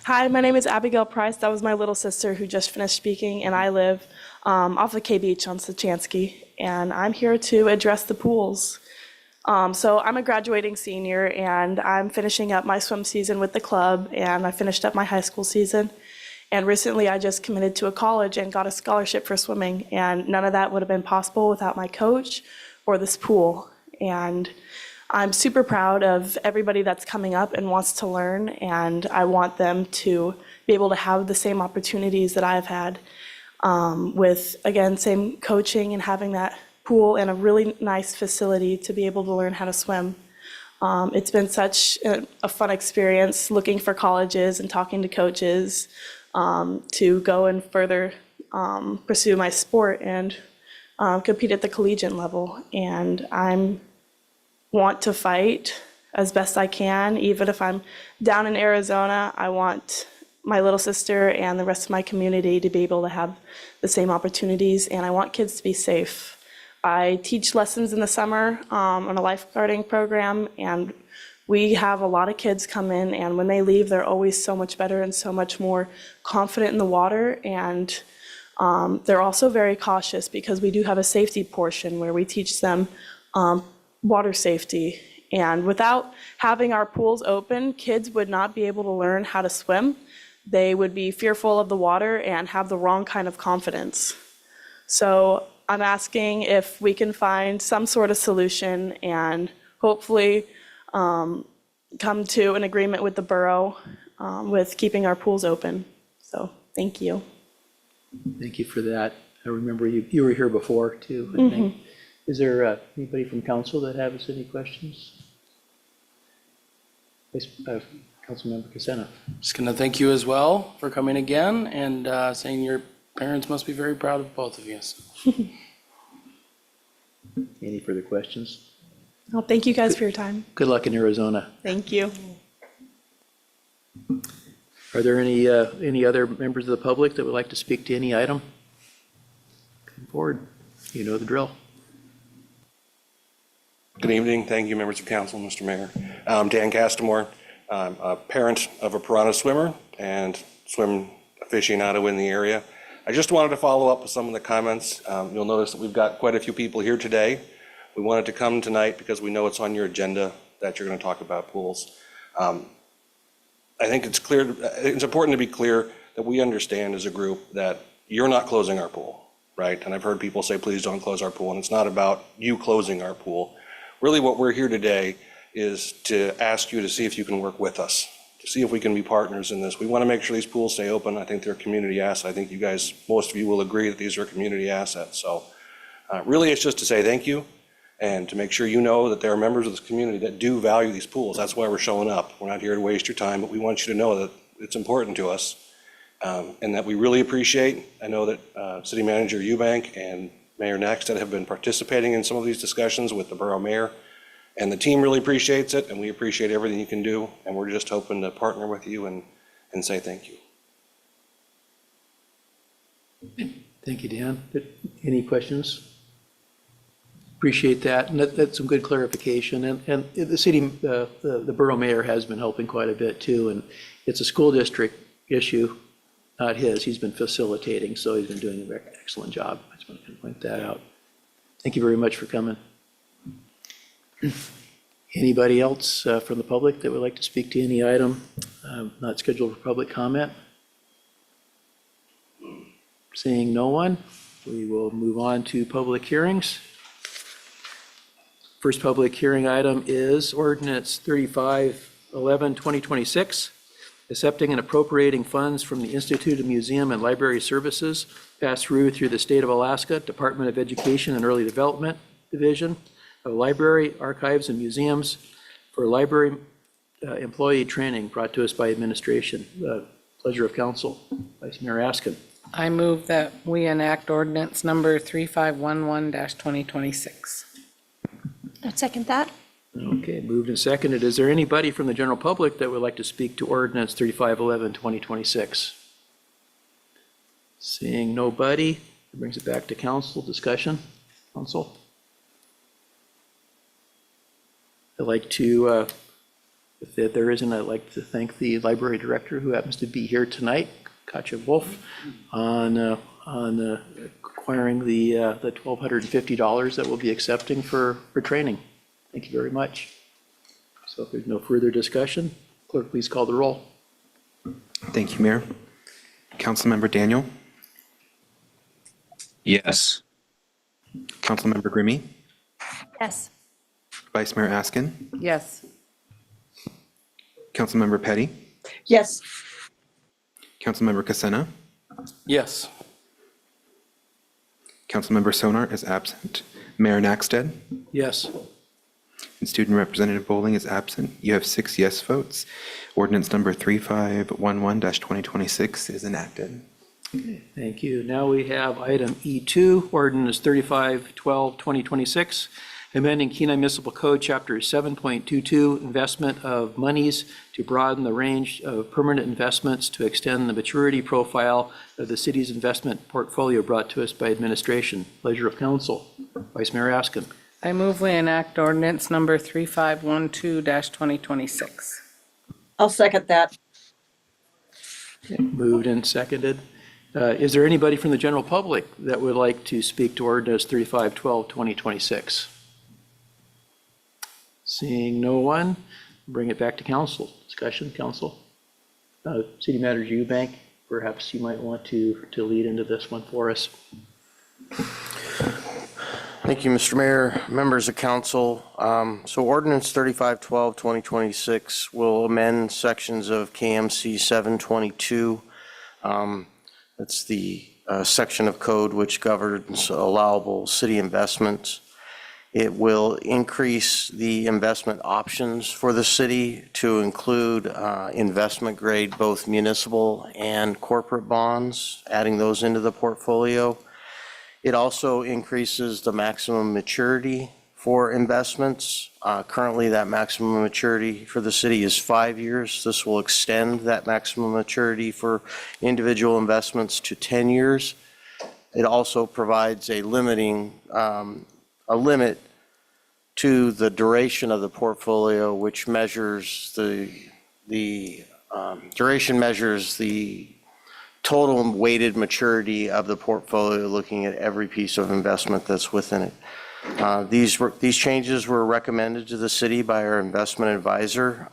Hi, my name is Abigail Price. That was my little sister who just finished speaking, and I live off of K Beach on Sachansky, and I'm here to address the pools. So I'm a graduating senior, and I'm finishing up my swim season with the club, and I finished up my high school season. And recently I just committed to a college and got a scholarship for swimming, and none of that would have been possible without my coach or this pool. And I'm super proud of everybody that's coming up and wants to learn, and I want them to be able to have the same opportunities that I've had with, again, same coaching and having that pool and a really nice facility to be able to learn how to swim. It's been such a fun experience looking for colleges and talking to coaches to go and further pursue my sport and compete at the collegiate level. And I'm want to fight as best I can, even if I'm down in Arizona. I want my little sister and the rest of my community to be able to have the same opportunities, and I want kids to be safe. I teach lessons in the summer on a lifeguarding program, and we have a lot of kids come in, and when they leave, they're always so much better and so much more confident in the water. And they're also very cautious because we do have a safety portion where we teach them water safety. And without having our pools open, kids would not be able to learn how to swim. They would be fearful of the water and have the wrong kind of confidence. So I'm asking if we can find some sort of solution and hopefully come to an agreement with the borough with keeping our pools open. So thank you. Thank you for that. I remember you were here before too, I think. Is there anybody from council that has any questions? Councilmember Casena. Just going to thank you as well for coming again and saying your parents must be very proud of both of you. Any further questions? Well, thank you guys for your time. Good luck in Arizona. Thank you. Are there any other members of the public that would like to speak to any item? Come forward. You know the drill. Good evening. Thank you, members of council, Mr. Mayor. I'm Dan Castamore. I'm a parent of a piranha swimmer and swim aficionado in the area. I just wanted to follow up with some of the comments. You'll notice that we've got quite a few people here today. We wanted to come tonight because we know it's on your agenda that you're going to talk about pools. I think it's important to be clear that we understand as a group that you're not closing our pool, right? And I've heard people say, please don't close our pool. And it's not about you closing our pool. Really what we're here today is to ask you to see if you can work with us, to see if we can be partners in this. We want to make sure these pools stay open. I think they're a community asset. I think you guys, most of you will agree that these are community assets. So really it's just to say thank you and to make sure you know that there are members of this community that do value these pools. That's why we're showing up. We're not here to waste your time, but we want you to know that it's important to us and that we really appreciate. I know that City Manager Eubank and Mayor Nackstead have been participating in some of these discussions with the borough mayor, and the team really appreciates it, and we appreciate everything you can do, and we're just hoping to partner with you and say thank you. Thank you, Dan. Any questions? Appreciate that, and that's some good clarification. And the city, the borough mayor has been helping quite a bit too, and it's a school district issue, not his. He's been facilitating, so he's been doing an excellent job. I just want to point that out. Thank you very much for coming. Anybody else from the public that would like to speak to any item not scheduled for public comment? Seeing no one, we will move on to public hearings. First public hearing item is ordinance 3511-2026, accepting and appropriating funds from the Institute of Museum and Library Services passed through the State of Alaska Department of Education and Early Development Division of Library, Archives, and Museums for library employee training brought to us by administration. Pleasure of council. Vice Mayor Askin. I move that we enact ordinance number 3511-2026. I'd second that. Okay, moved and seconded. Is there anybody from the general public that would like to speak to ordinance 3511-2026? Seeing nobody, it brings it back to council discussion. Council? I'd like to, if there isn't, I'd like to thank the library director who happens to be here tonight, Katja Wolf, on acquiring the $1,250 that we'll be accepting for training. Thank you very much. So if there's no further discussion, clerk, please call the roll. Thank you, Mayor. Councilmember Daniel, Yes. Councilmember Grimmy, Yes. Vice Mayor Askin, Yes. Councilmember Petty, Yes. Councilmember Casena, Yes. Councilmember Sonar is absent, Mayor Nackstead, Yes. and Student Representative Bowling is absent. You have 6 yes votes. Ordinance number 3511-2026 is enacted. Thank you. Now we have item E2, ordinance 3512-2026, amending Kenai Municipal Code, Chapter 7.22, investment of monies to broaden the range of permanent investments to extend the maturity profile of the city's investment portfolio brought to us by administration. Pleasure of council. Vice Mayor Askin. I move we enact ordinance number 3512-2026. I'll second that. Moved and seconded. Is there anybody from the general public that would like to speak to ordinance 3512-2026? Seeing no one, bring it back to council. Discussion, council. City Manager Eubank, perhaps you might want to lead into this one for us. Thank you, Mr. Mayor, members of council. So ordinance 3512-2026 will amend sections of KMC 722. That's the section of code which governs allowable city investments. It will increase the investment options for the city to include investment grade, both municipal and corporate bonds, adding those into the portfolio. It also increases the maximum maturity for investments. Currently, that maximum maturity for the city is 5 years. This will extend that maximum maturity for individual investments to 10 years. It also provides a limit to the duration of the portfolio, which measures the duration measures the total weighted maturity of the portfolio, looking at every piece of investment that's within it. These changes were recommended to the city by our investment advisor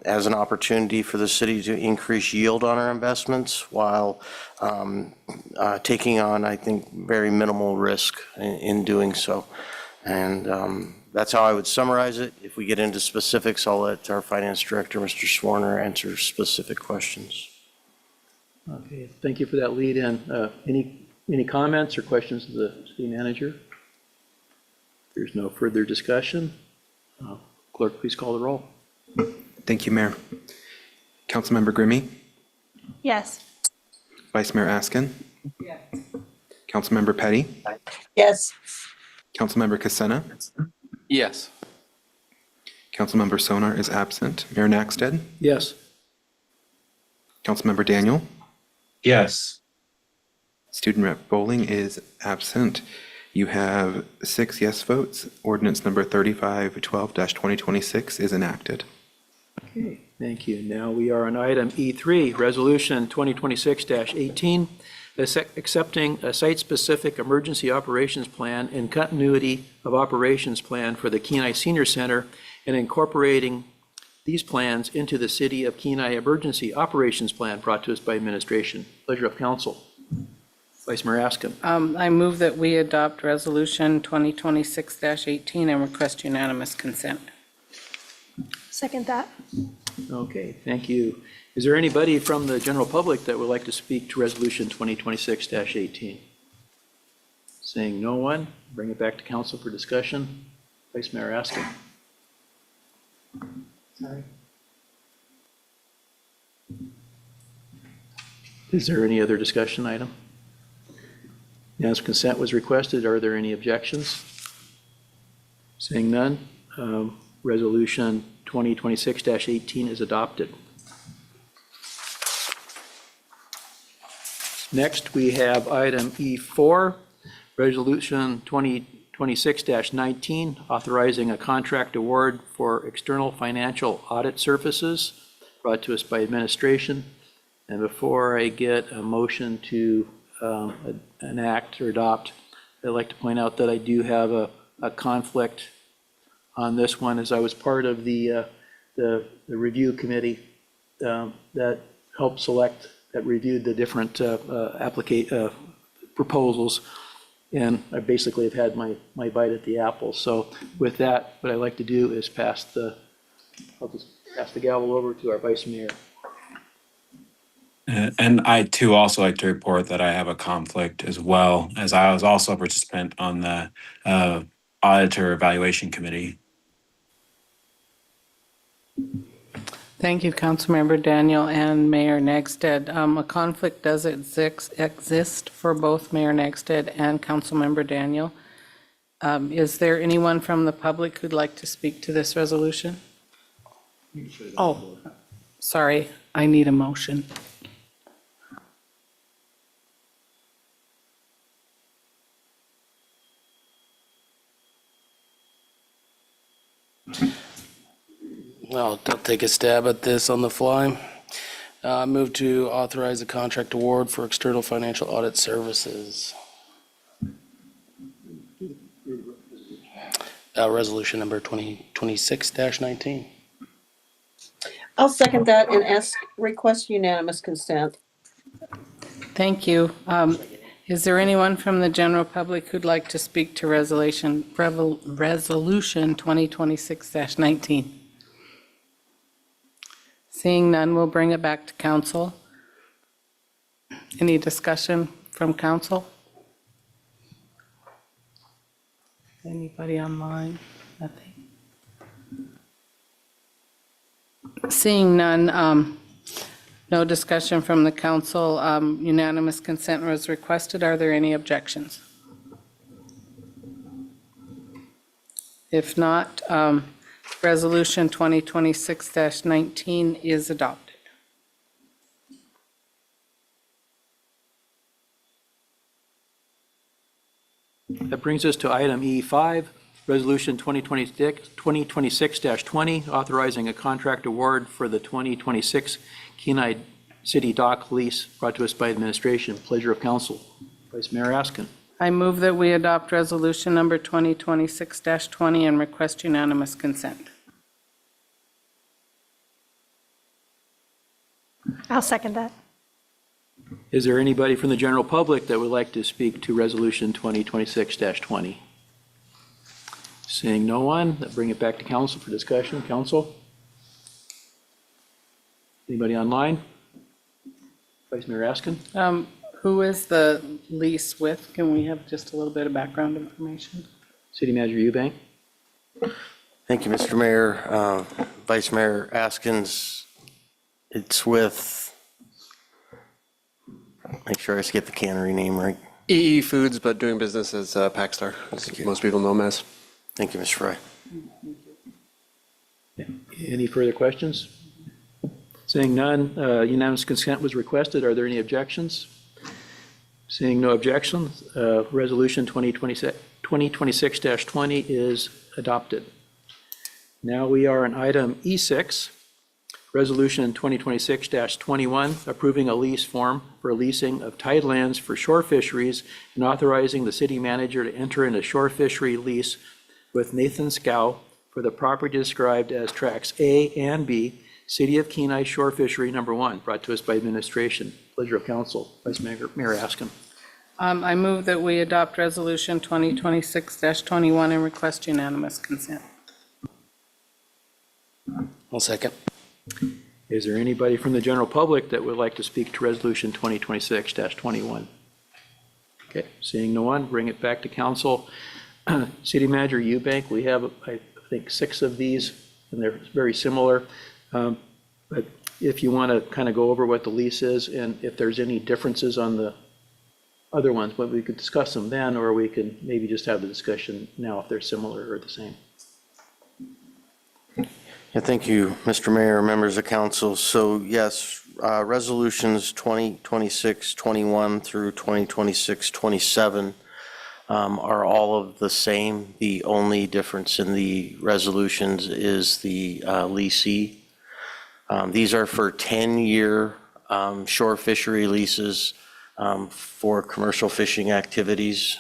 as an opportunity for the city to increase yield on our investments while taking on, I think, very minimal risk in doing so. And that's how I would summarize it. If we get into specifics, I'll let our finance director, Mr. Swarner, answer specific questions. Okay, thank you for that lead in. Any comments or questions of the city manager? There's no further discussion. Clerk, please call the roll. Thank you, Mayor. Councilmember Grimmy? Yes. Vice Mayor Askin? Yes. Councilmember Petty? Yes. Councilmember Casena? Yes. Councilmember Sonar is absent. Mayor Naxted? Yes. Councilmember Daniel? Yes. Student Rep Bowling is absent. You have 6 yes votes. Ordinance number 3512-2026 is enacted. Okay, thank you. Now we are on item E3, Resolution 2026-18, accepting a site-specific emergency operations plan and continuity of operations plan for the Kenai Senior Center and incorporating these plans into the City of Kenai Emergency Operations Plan brought to us by administration. Pleasure of council. Vice Mayor Askin. I move that we adopt Resolution 2026-18 and request unanimous consent. Second that. Okay, thank you. Is there anybody from the general public that would like to speak to Resolution 2026-18? Seeing no one, bring it back to council for discussion. Vice Mayor Askin. Sorry. Is there any other discussion item? Yes, consent was requested. Are there any objections? Seeing none, Resolution 2026-18 is adopted. Next, we have item E4, Resolution 2026-19, authorizing a contract award for external financial audit services brought to us by administration. And before I get a motion to enact or adopt, I'd like to point out that I do have a conflict on this one, as I was part of the review committee that helped select, that reviewed the different proposals, and I basically have had my bite at the apple. So with that, what I'd like to do is I'll just pass the gavel over to our vice mayor. And I too also like to report that I have a conflict as well, as I was also a participant on the auditor evaluation committee. Thank you, Councilmember Daniel and Mayor Nagstead. A conflict does exist for both Mayor Nagstead and Councilmember Daniel. Is there anyone from the public who'd like to speak to this resolution? Oh, sorry, I need a motion. I'll take a stab at this on the fly. I move to authorize a contract award for external financial audit services. Resolution number 2026-19. I'll second that and request unanimous consent. Thank you. Is there anyone from the general public who'd like to speak to Resolution 2026-19? Seeing none, we'll bring it back to council. Any discussion from council? Anybody online? Nothing. Seeing none, no discussion from the council, unanimous consent was requested. Are there any objections? If not, Resolution 2026-19 is adopted. That brings us to item E5, Resolution 2026-20, authorizing a contract award for the 2026 Kenai City Dock lease, brought to us by administration. Pleasure of council. Vice Mayor Askin. I move that we adopt resolution number 2026-20 and request unanimous consent. I'll second that. Is there anybody from the general public that would like to speak to Resolution 2026-20? Seeing no one, that bring it back to council for discussion. Council? Anybody online? Vice Mayor Askin? Who is the lease with? Can we have just a little bit of background information? City Manager Eubank? Thank you, Mr. Mayor. Vice Mayor Askins, it's with, make sure I get the cannery name right. EE Foods, but doing business as Packstar, as most people know them as. Thank you, Mr. Fry. Any further questions? Seeing none, unanimous consent was requested. Are there any objections? Seeing no objections, Resolution 2026-20 is adopted. Now we are on item E6, Resolution 2026-21, approving a lease form for leasing of tidelands for shore fisheries and authorizing the city manager to enter into a shore fishery lease with Nathan Scow for the property described as Tracts A and B, City of Kenai Shore Fishery Number 1, brought to us by administration. Pleasure of council. Vice Mayor Askin. I move that we adopt resolution 2026-21 and request unanimous consent. I'll second. Is there anybody from the general public that would like to speak to Resolution 2026-21? Okay, seeing no one, bring it back to council. City Manager Eubank, we have, I think, 6 of these, and they're very similar. But if you want to kind of go over what the lease is and if there's any differences on the other ones, but we could discuss them then, or we can maybe just have the discussion now if they're similar or the same. Yeah, thank you, Mr. Mayor, members of council. So yes, resolutions 2026-21 through 2026-27 are all of the same. The only difference in the resolutions is the leasee. These are for 10-year shore fishery leases for commercial fishing activities,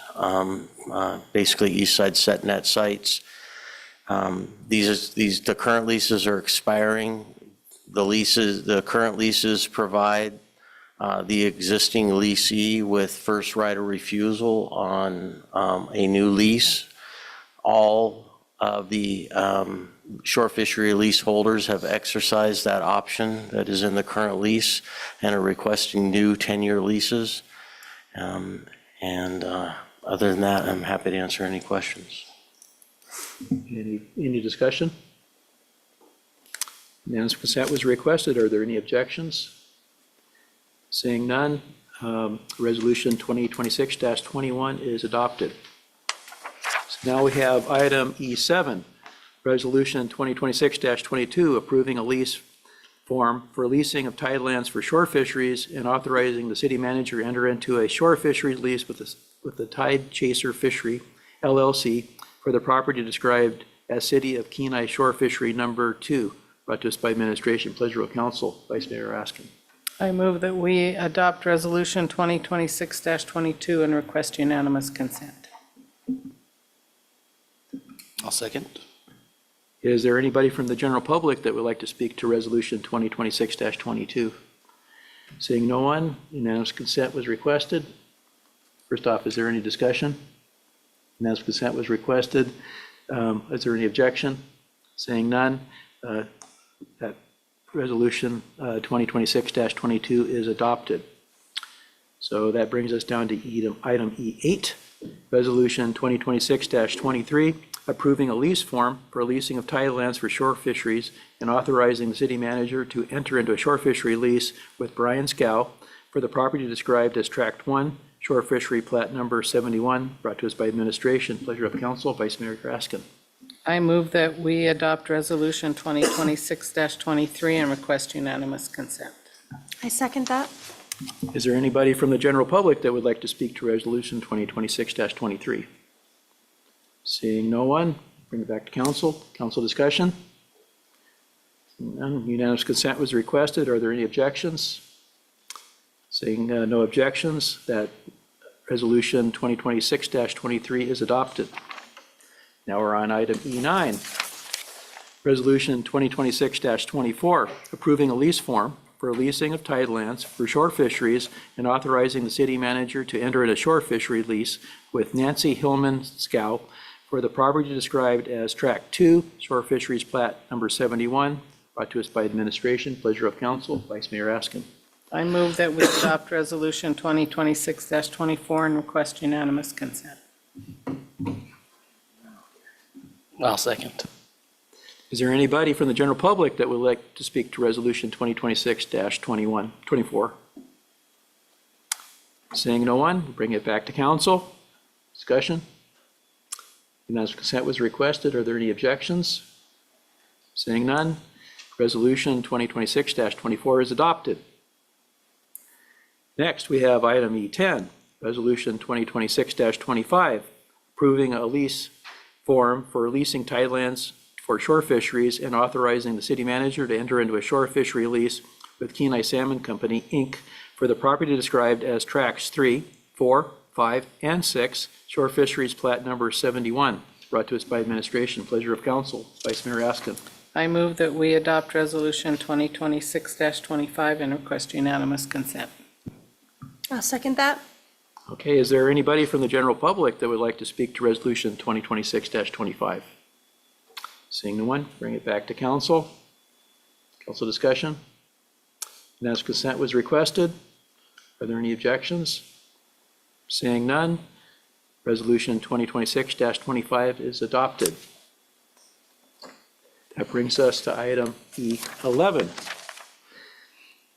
basically east side set net sites. The current leases are expiring. The current leases provide the existing leasee with first right of refusal on a new lease. All of the shore fishery leaseholders have exercised that option that is in the current lease and are requesting new 10-year leases. Other than that, I'm happy to answer any questions. Any discussion? Unanimous consent was requested. Are there any objections? Seeing none, Resolution 2026-21 is adopted. So now we have item E7, Resolution 2026-22, approving a lease form for leasing of tidelands for shore fisheries and authorizing the city manager to enter into a shore fisheries lease with the Tide Chaser Fishery, LLC, for the property described as City of Kenai Shore Fishery Number 2, brought to us by administration. Pleasure of council. Vice Mayor Askin. I move that we adopt resolution 2026-22 and request unanimous consent. I'll second. Is there anybody from the general public that would like to speak to Resolution 2026-22? Seeing no one, unanimous consent was requested. First off, is there any discussion? Unanimous consent was requested. Is there any objection? Seeing none, that Resolution 2026-22 is adopted. So that brings us down to item E8, Resolution 2026-23, approving a lease form for leasing of tidal lands for shore fisheries and authorizing the city manager to enter into a shore fishery lease with Brian Scow for the property described as Tract 1, Shore Fishery Plat Number 71, brought to us by administration. Pleasure of council, Vice Mayor Raskin. I move that we adopt Resolution 2026-23 and request unanimous consent. I second that. Is there anybody from the general public that would like to speak to Resolution 2026-23? Seeing no one, bring it back to council. Council discussion? None. Unanimous consent was requested. Are there any objections? Seeing no objections, that Resolution 2026-23 is adopted. Now we're on item E9. Resolution 2026-24, approving a lease form for leasing of tidal lands for shore fisheries and authorizing the city manager to enter into a shore fishery lease with Nancy Hillman Scow for the property described as Tract 2, Shore Fisheries Plat Number 71, brought to us by administration. Pleasure of council, Vice Mayor Askin. I move that we adopt Resolution 2026-24 and request unanimous consent. I'll second. Is there anybody from the general public that would like to speak to Resolution 2026-24? Seeing no one, we'll bring it back to council. Discussion? Unanimous consent was requested. Are there any objections? Seeing none, Resolution 2026-24 is adopted. Next, we have item E10, Resolution 2026-25, approving a lease form for leasing tidal lands for shore fisheries and authorizing the city manager to enter into a shore fishery lease with Kenai Salmon Company, Inc. for the property described as Tracts 3, 4, 5, and 6, Shore Fisheries Plat Number 71, brought to us by administration. Pleasure of council, Vice Mayor Askin. I move that we adopt Resolution 2026-25 and request unanimous consent. I'll second that. Okay, is there anybody from the general public that would like to speak to Resolution 2026-25? Seeing no one, bring it back to council. Council discussion? Unanimous consent was requested. Are there any objections? Seeing none, Resolution 2026-25 is adopted. That brings us to item E11.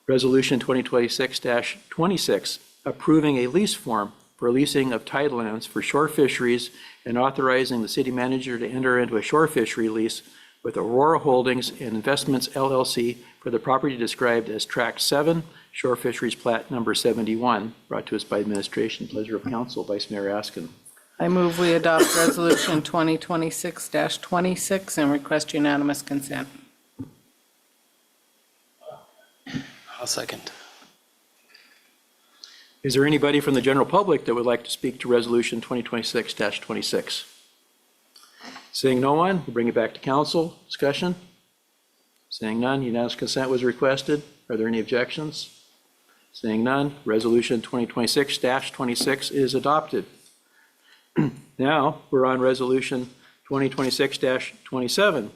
Resolution 2026-26, approving a lease form for leasing of tidal lands for shore fisheries and authorizing the city manager to enter into a shore fishery lease with Aurora Holdings and Investments LLC for the property described as Tract 7, Shore Fisheries Plat Number 71, brought to us by administration. Pleasure of council, Vice Mayor Askin. I move we adopt Resolution 2026-26 and request unanimous consent. I'll second. Is there anybody from the general public that would like to speak to Resolution 2026-26? Seeing no one, we'll bring it back to council. Discussion? Seeing none, unanimous consent was requested. Are there any objections? Seeing none, Resolution 2026-26 is adopted. Now, we're on Resolution 2026-27,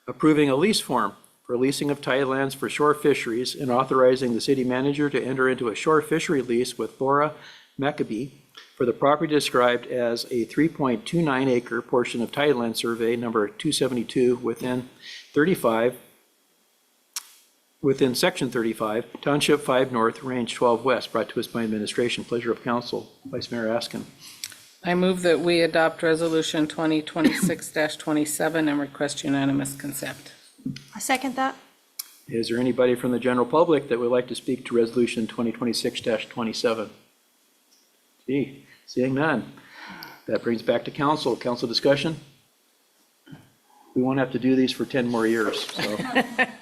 approving a lease form for leasing of tidal lands for shore fisheries and authorizing the city manager to enter into a shore fishery lease with Laura Maccabee for the property described as a 3.29 acre portion of tidal land survey number 272 within Section 35, Township 5 North, Range 12 West, brought to us by administration. Pleasure of council, Vice Mayor Askin. I move that we adopt Resolution 2026-27 and request unanimous consent. I second that. Is there anybody from the general public that would like to speak to Resolution 2026-27? Seeing none. That brings back to council. Council discussion? We won't have to do these for 10 more years, so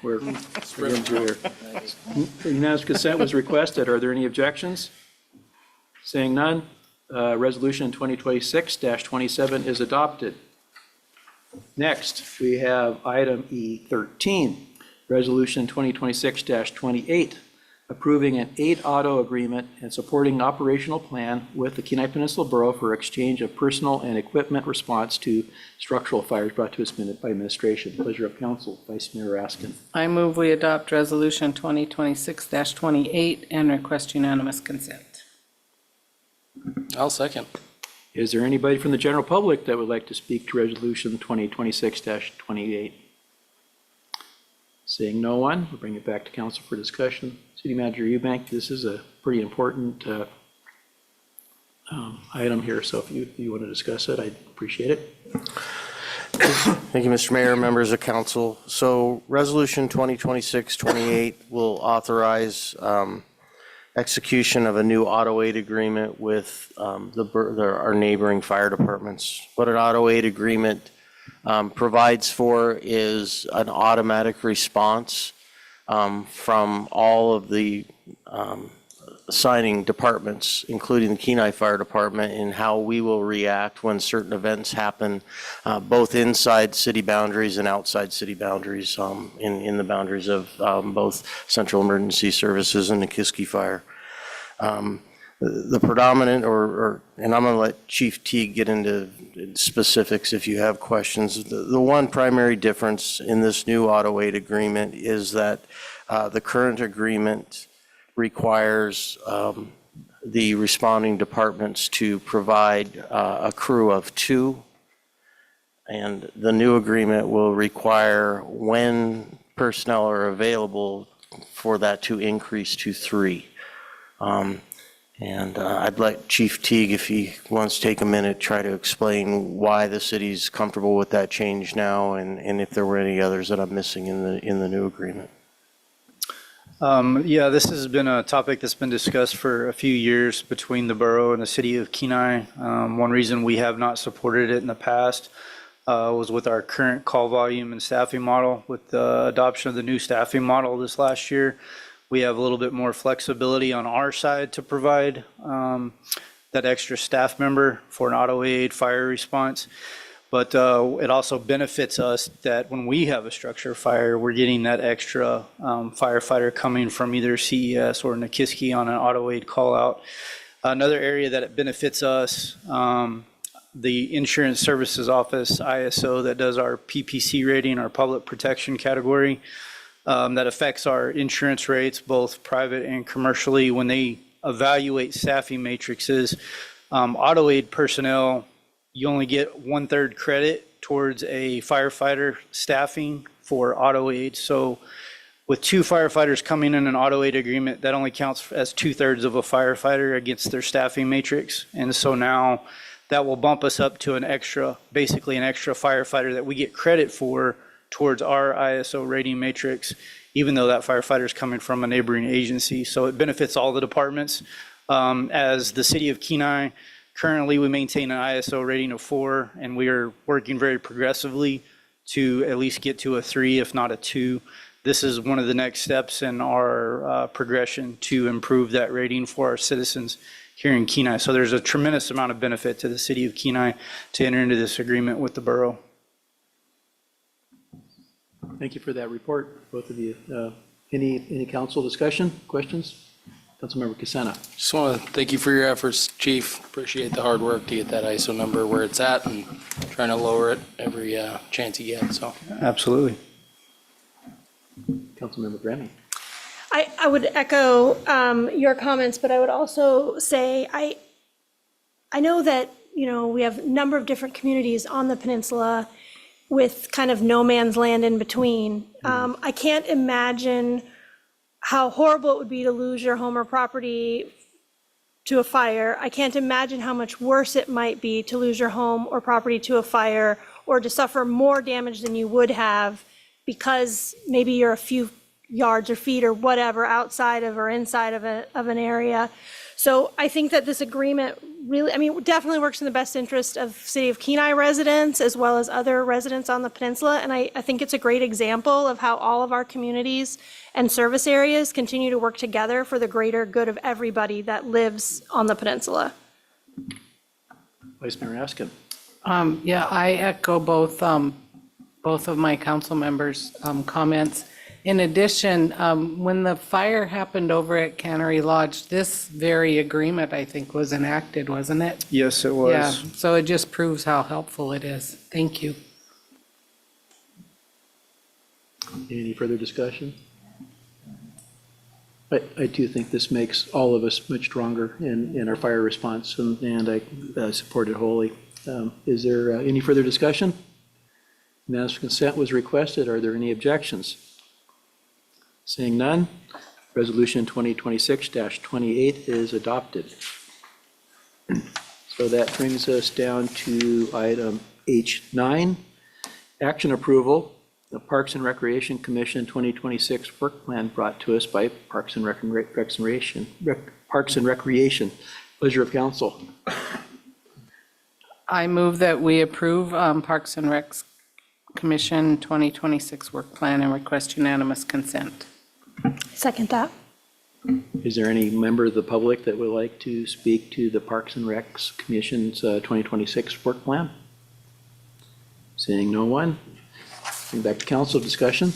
we're getting through here. Unanimous consent was requested. Are there any objections? Seeing none, Resolution 2026-27 is adopted. Next, we have item E13, Resolution 2026-28, approving an 8-auto agreement and supporting operational plan with the Kenai Peninsula Borough for exchange of personal and equipment response to structural fires, brought to us by administration. Pleasure of council, Vice Mayor Raskin. I move we adopt Resolution 2026-28 and request unanimous consent. I'll second. Is there anybody from the general public that would like to speak to Resolution 2026-28? Seeing no one, we'll bring it back to council for discussion. City Manager Eubank, this is a pretty important item here, so if you want to discuss it, I'd appreciate it. Thank you, Mr. Mayor, members of council. So Resolution 2026-28 will authorize execution of a new auto aid agreement with our neighboring fire departments. What an auto aid agreement provides for is an automatic response from all of the assigning departments, including the Kenai Fire Department, in how we will react when certain events happen, both inside city boundaries and outside city boundaries, in the boundaries of both Central Emergency Services and Nikiski Fire. The predominant, and I'm going to let Chief Teague get into specifics if you have questions. The one primary difference in this new auto aid agreement is that the current agreement requires the responding departments to provide a crew of 2, and the new agreement will require, when personnel are available, for that to increase to 3. I'd let Chief Teague, if he wants to take a minute, try to explain why the city's comfortable with that change now, and if there were any others that I'm missing in the new agreement. Yeah, this has been a topic that's been discussed for a few years between the borough and the city of Kenai. One reason we have not supported it in the past was with our current call volume and staffing model. With the adoption of the new staffing model this last year, we have a little bit more flexibility on our side to provide that extra staff member for an auto aid fire response. But it also benefits us that when we have a structure fire, we're getting that extra firefighter coming from either CES or Nikiski on an auto aid call out. Another area that it benefits us, the Insurance Services Office, ISO, that does our PPC rating, our public protection category, that affects our insurance rates, both private and commercially. When they evaluate staffing matrices, auto aid personnel, you only get 1/3 credit towards a firefighter staffing for auto aid. So with 2 firefighters coming in an auto aid agreement, that only counts as 2/3 of a firefighter against their staffing matrix. And so now that will bump us up to basically an extra firefighter that we get credit for towards our ISO rating matrix, even though that firefighter is coming from a neighboring agency. So it benefits all the departments. As the city of Kenai, currently, we maintain an ISO rating of 4, and we are working very progressively to at least get to a 3, if not a 2. This is one of the next steps in our progression to improve that rating for our citizens here in Kenai. So there's a tremendous amount of benefit to the city of Kenai to enter into this agreement with the borough. Thank you for that report, both of you. Any council discussion, questions? Councilmember Cassana. Just want to thank you for your efforts, Chief. Appreciate the hard work to get that ISO number where it's at and trying to lower it every chance you get, so. Absolutely. Councilmember Grammy. I would echo your comments, but I would also say I know that, we have a number of different communities on the peninsula with kind of no man's land in between. I can't imagine how horrible it would be to lose your home or property to a fire. I can't imagine how much worse it might be to lose your home or property to a fire, or to suffer more damage than you would have because maybe you're a few yards or feet or whatever outside of or inside of an area. So I think that this agreement really, definitely works in the best interest of City of Kenai residents as well as other residents on the peninsula. And I think it's a great example of how all of our communities and service areas continue to work together for the greater good of everybody that lives on the peninsula. Vice Mayor Askin. Yeah, I echo both of my council members' comments. In addition, when the fire happened over at Cannery Lodge, this very agreement, I think, was enacted, wasn't it? Yes, it was. Yeah, so it just proves how helpful it is. Thank you. Any further discussion? I do think this makes all of us much stronger in our fire response, and I support it wholly. Is there any further discussion? Unanimous consent was requested. Are there any objections? Seeing none, Resolution 2026-28 is adopted. So that brings us down to item H9, action approval, the Parks and Recreation Commission 2026 work plan brought to us by Parks and Recreation. Pleasure of council. I move that we approve Parks and Recs Commission 2026 work plan and request unanimous consent. Second that. Is there any member of the public that would like to speak to the Parks and Recs Commission's 2026 work plan? Seeing no one. Bring back to council discussion.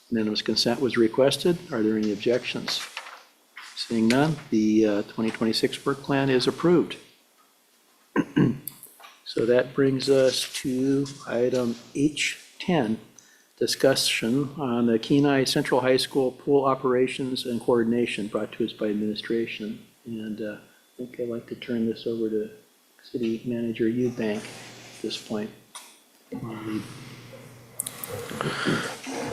Unanimous consent was requested. Are there any objections? Seeing none, the 2026 work plan is approved. So that brings us to item H10, discussion on the Kenai Central High School pool operations and coordination brought to us by administration. And I think I'd like to turn this over to City Manager Eubank at this point.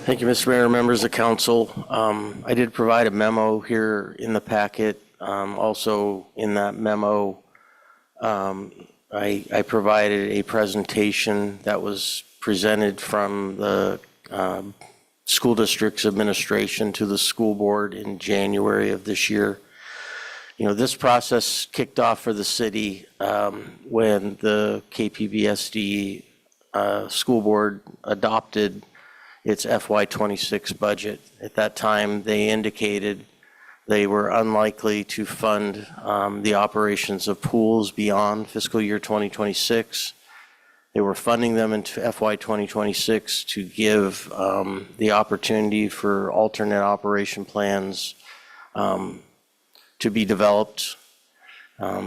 Thank you, Mr. Mayor, members of council. I did provide a memo here in the packet. Also in that memo, I provided a presentation that was presented from the school district's administration to the school board in January of this year. You know, this process kicked off for the city when the KPBSD school board adopted its FY26 budget. At that time, they indicated they were unlikely to fund the operations of pools beyond fiscal year 2026. They were funding them into FY 2026 to give the opportunity for alternate operation plans to be developed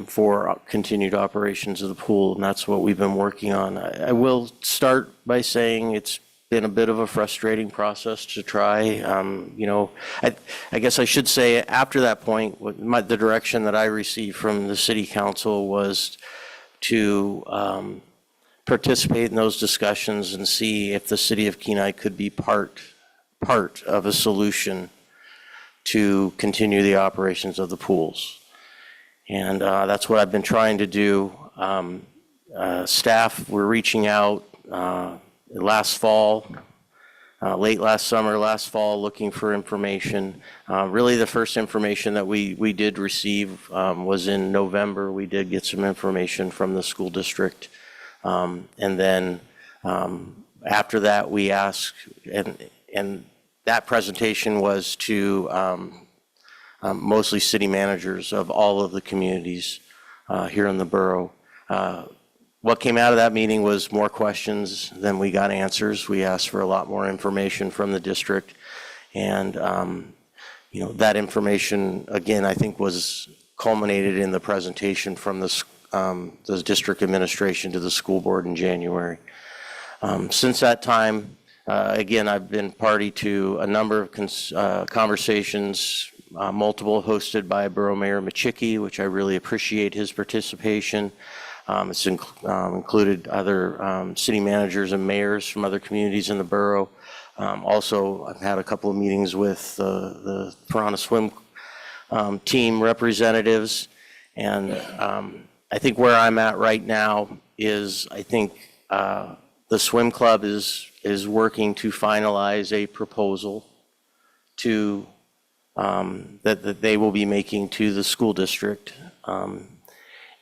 for continued operations of the pool, and that's what we've been working on. I will start by saying it's been a bit of a frustrating process to try. You know, I guess I should say after that point, the direction that I received from the city council was to participate in those discussions and see if the city of Kenai could be part of a solution to continue the operations of the pools. And that's what I've been trying to do. Staff were reaching out last fall, late last summer, last fall, looking for information. Really the first information that we did receive was in November. We did get some information from the school district. And then after that, we asked, and that presentation was to mostly city managers of all of the communities here in the borough. What came out of that meeting was more questions than we got answers. We asked for a lot more information from the district. And, you know, that information, again, I think was culminated in the presentation from the district administration to the school board in January. Since that time, again, I've been party to a number of conversations, multiple hosted by Borough Mayor Michicki, which I really appreciate his participation. It's included other city managers and mayors from other communities in the borough. Also, I've had a couple of meetings with the Piranha Swim team representatives. And I think where I'm at right now is I think the swim club is working to finalize a proposal to that they will be making to the school district.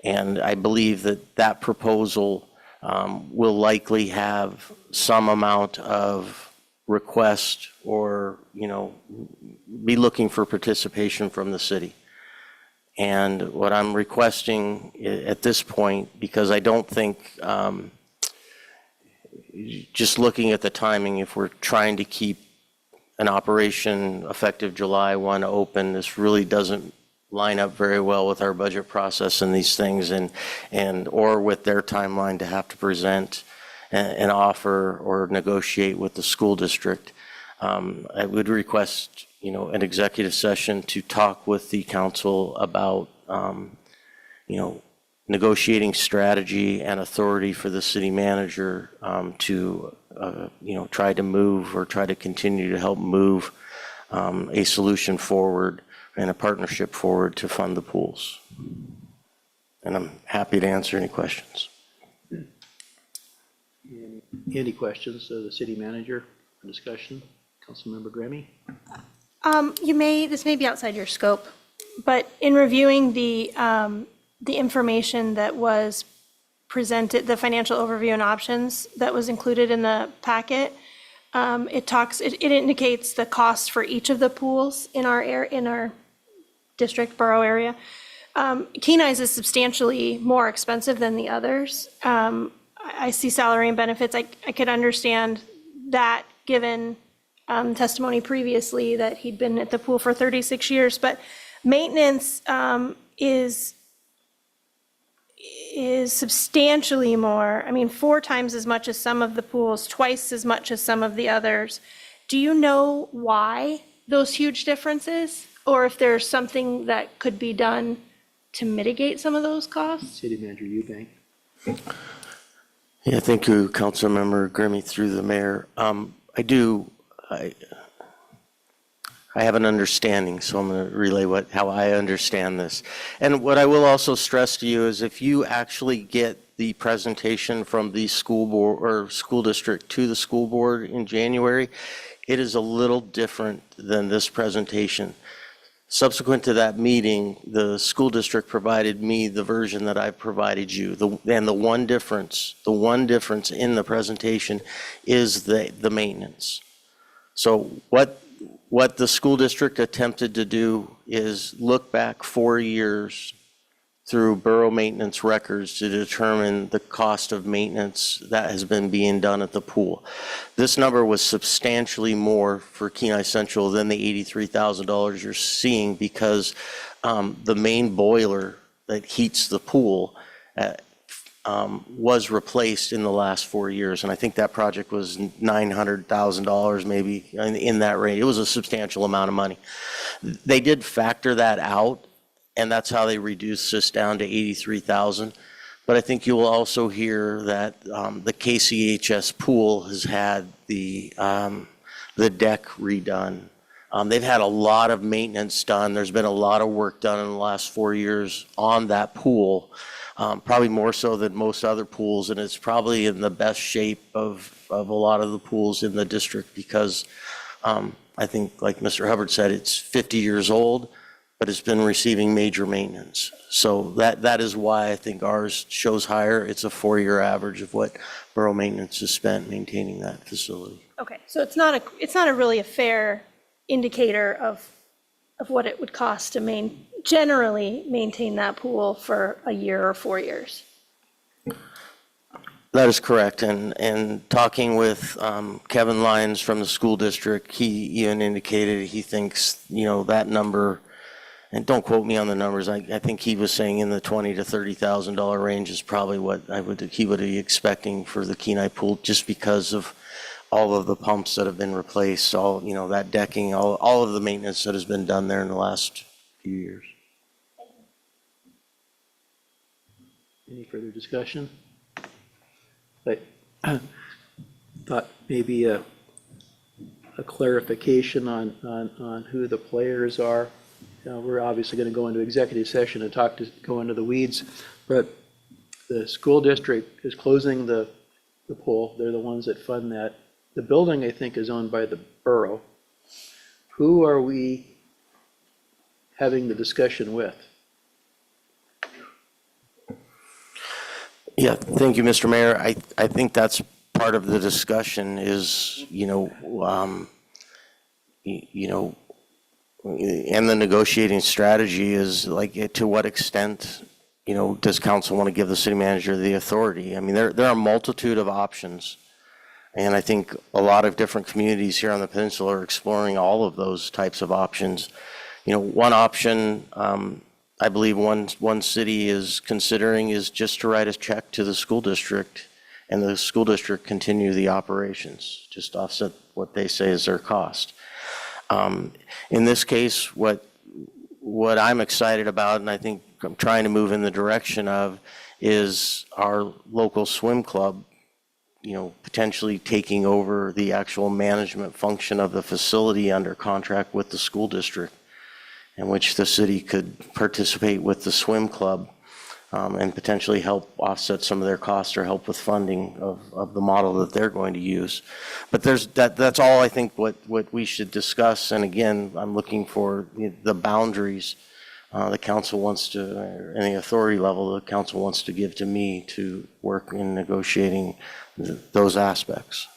And I believe that proposal will likely have some amount of request or, you know, be looking for participation from the city. And what I'm requesting at this point, because I don't think, just looking at the timing, if we're trying to keep an operation effective July 1 open, this really doesn't line up very well with our budget process and these things, and or with their timeline to have to present an offer or negotiate with the school district. I would request an executive session to talk with the council about, negotiating strategy and authority for the city manager to, try to move or try to continue to help move a solution forward and a partnership forward to fund the pools. And I'm happy to answer any questions. Any questions of the city manager for discussion? Councilmember Grammy? This may be outside your scope, but in reviewing the information that was presented, the financial overview and options that was included in the packet, it indicates the cost for each of the pools in our district borough area. Kenai's is substantially more expensive than the others. I see salary and benefits. I could understand that given testimony previously that he'd been at the pool for 36 years, but maintenance is substantially more. I mean, 4 times as much as some of the pools, twice as much as some of the others. Do you know why those huge differences? Or if there's something that could be done to mitigate some of those costs? City Manager Eubank. Yeah, thank you, Councilmember Grimmy, through the mayor. I have an understanding, so I'm going to relay how I understand this. And what I will also stress to you is if you actually get the presentation from the school board or school district to the school board in January, it is a little different than this presentation. Subsequent to that meeting, the school district provided me the version that I provided you. And the one difference in the presentation is the maintenance. So what the school district attempted to do is look back 4 years through borough maintenance records to determine the cost of maintenance that has been being done at the pool. This number was substantially more for Kenai Central than the $83,000 you're seeing because the main boiler that heats the pool was replaced in the last 4 years. And I think that project was $900,000 maybe in that range. It was a substantial amount of money. They did factor that out, and that's how they reduced this down to 83,000. But I think you will also hear that the KCHS pool has had the deck redone. They've had a lot of maintenance done. There's been a lot of work done in the last 4 years on that pool, probably more so than most other pools, and it's probably in the best shape of a lot of the pools in the district because I think, like Mr. Hubbard said, it's 50 years old, but it's been receiving major maintenance. So that is why I think ours shows higher. It's a 4-year average of what borough maintenance has spent maintaining that facility. Okay, so it's not a really a fair indicator of what it would cost to generally maintain that pool for a year or 4 years. That is correct. And talking with Kevin Lyons from the school district, he even indicated he thinks, that number, and don't quote me on the numbers, I think he was saying in the $20,000 to $30,000 range is probably what he would be expecting for the Kenai pool, just because of all of the pumps that have been replaced, all, that decking, all of the maintenance that has been done there in the last few years. Any further discussion? I thought maybe a clarification on who the players are. We're obviously going to go into executive session and go into the weeds, but the school district is closing the pool. They're the ones that fund that. The building, I think, is owned by the borough. Who are we having the discussion with? Yeah, thank you, Mr. Mayor. I think that's part of the discussion is, and the negotiating strategy is like, to what extent, does council want to give the city manager the authority? I mean, there are a multitude of options. And I think a lot of different communities here on the peninsula are exploring all of those types of options. One option, I believe one city is considering is just to write a check to the school district and the school district continue the operations, just offset what they say is their cost. In this case, what I'm excited about, and I think I'm trying to move in the direction of, is our local swim club, potentially taking over the actual management function of the facility under contract with the school district, in which the city could participate with the swim club and potentially help offset some of their costs or help with funding of the model that they're going to use. But that's all I think what we should discuss. And again, I'm looking for the boundaries the council wants to, or any authority level the council wants to give to me to work in negotiating those aspects.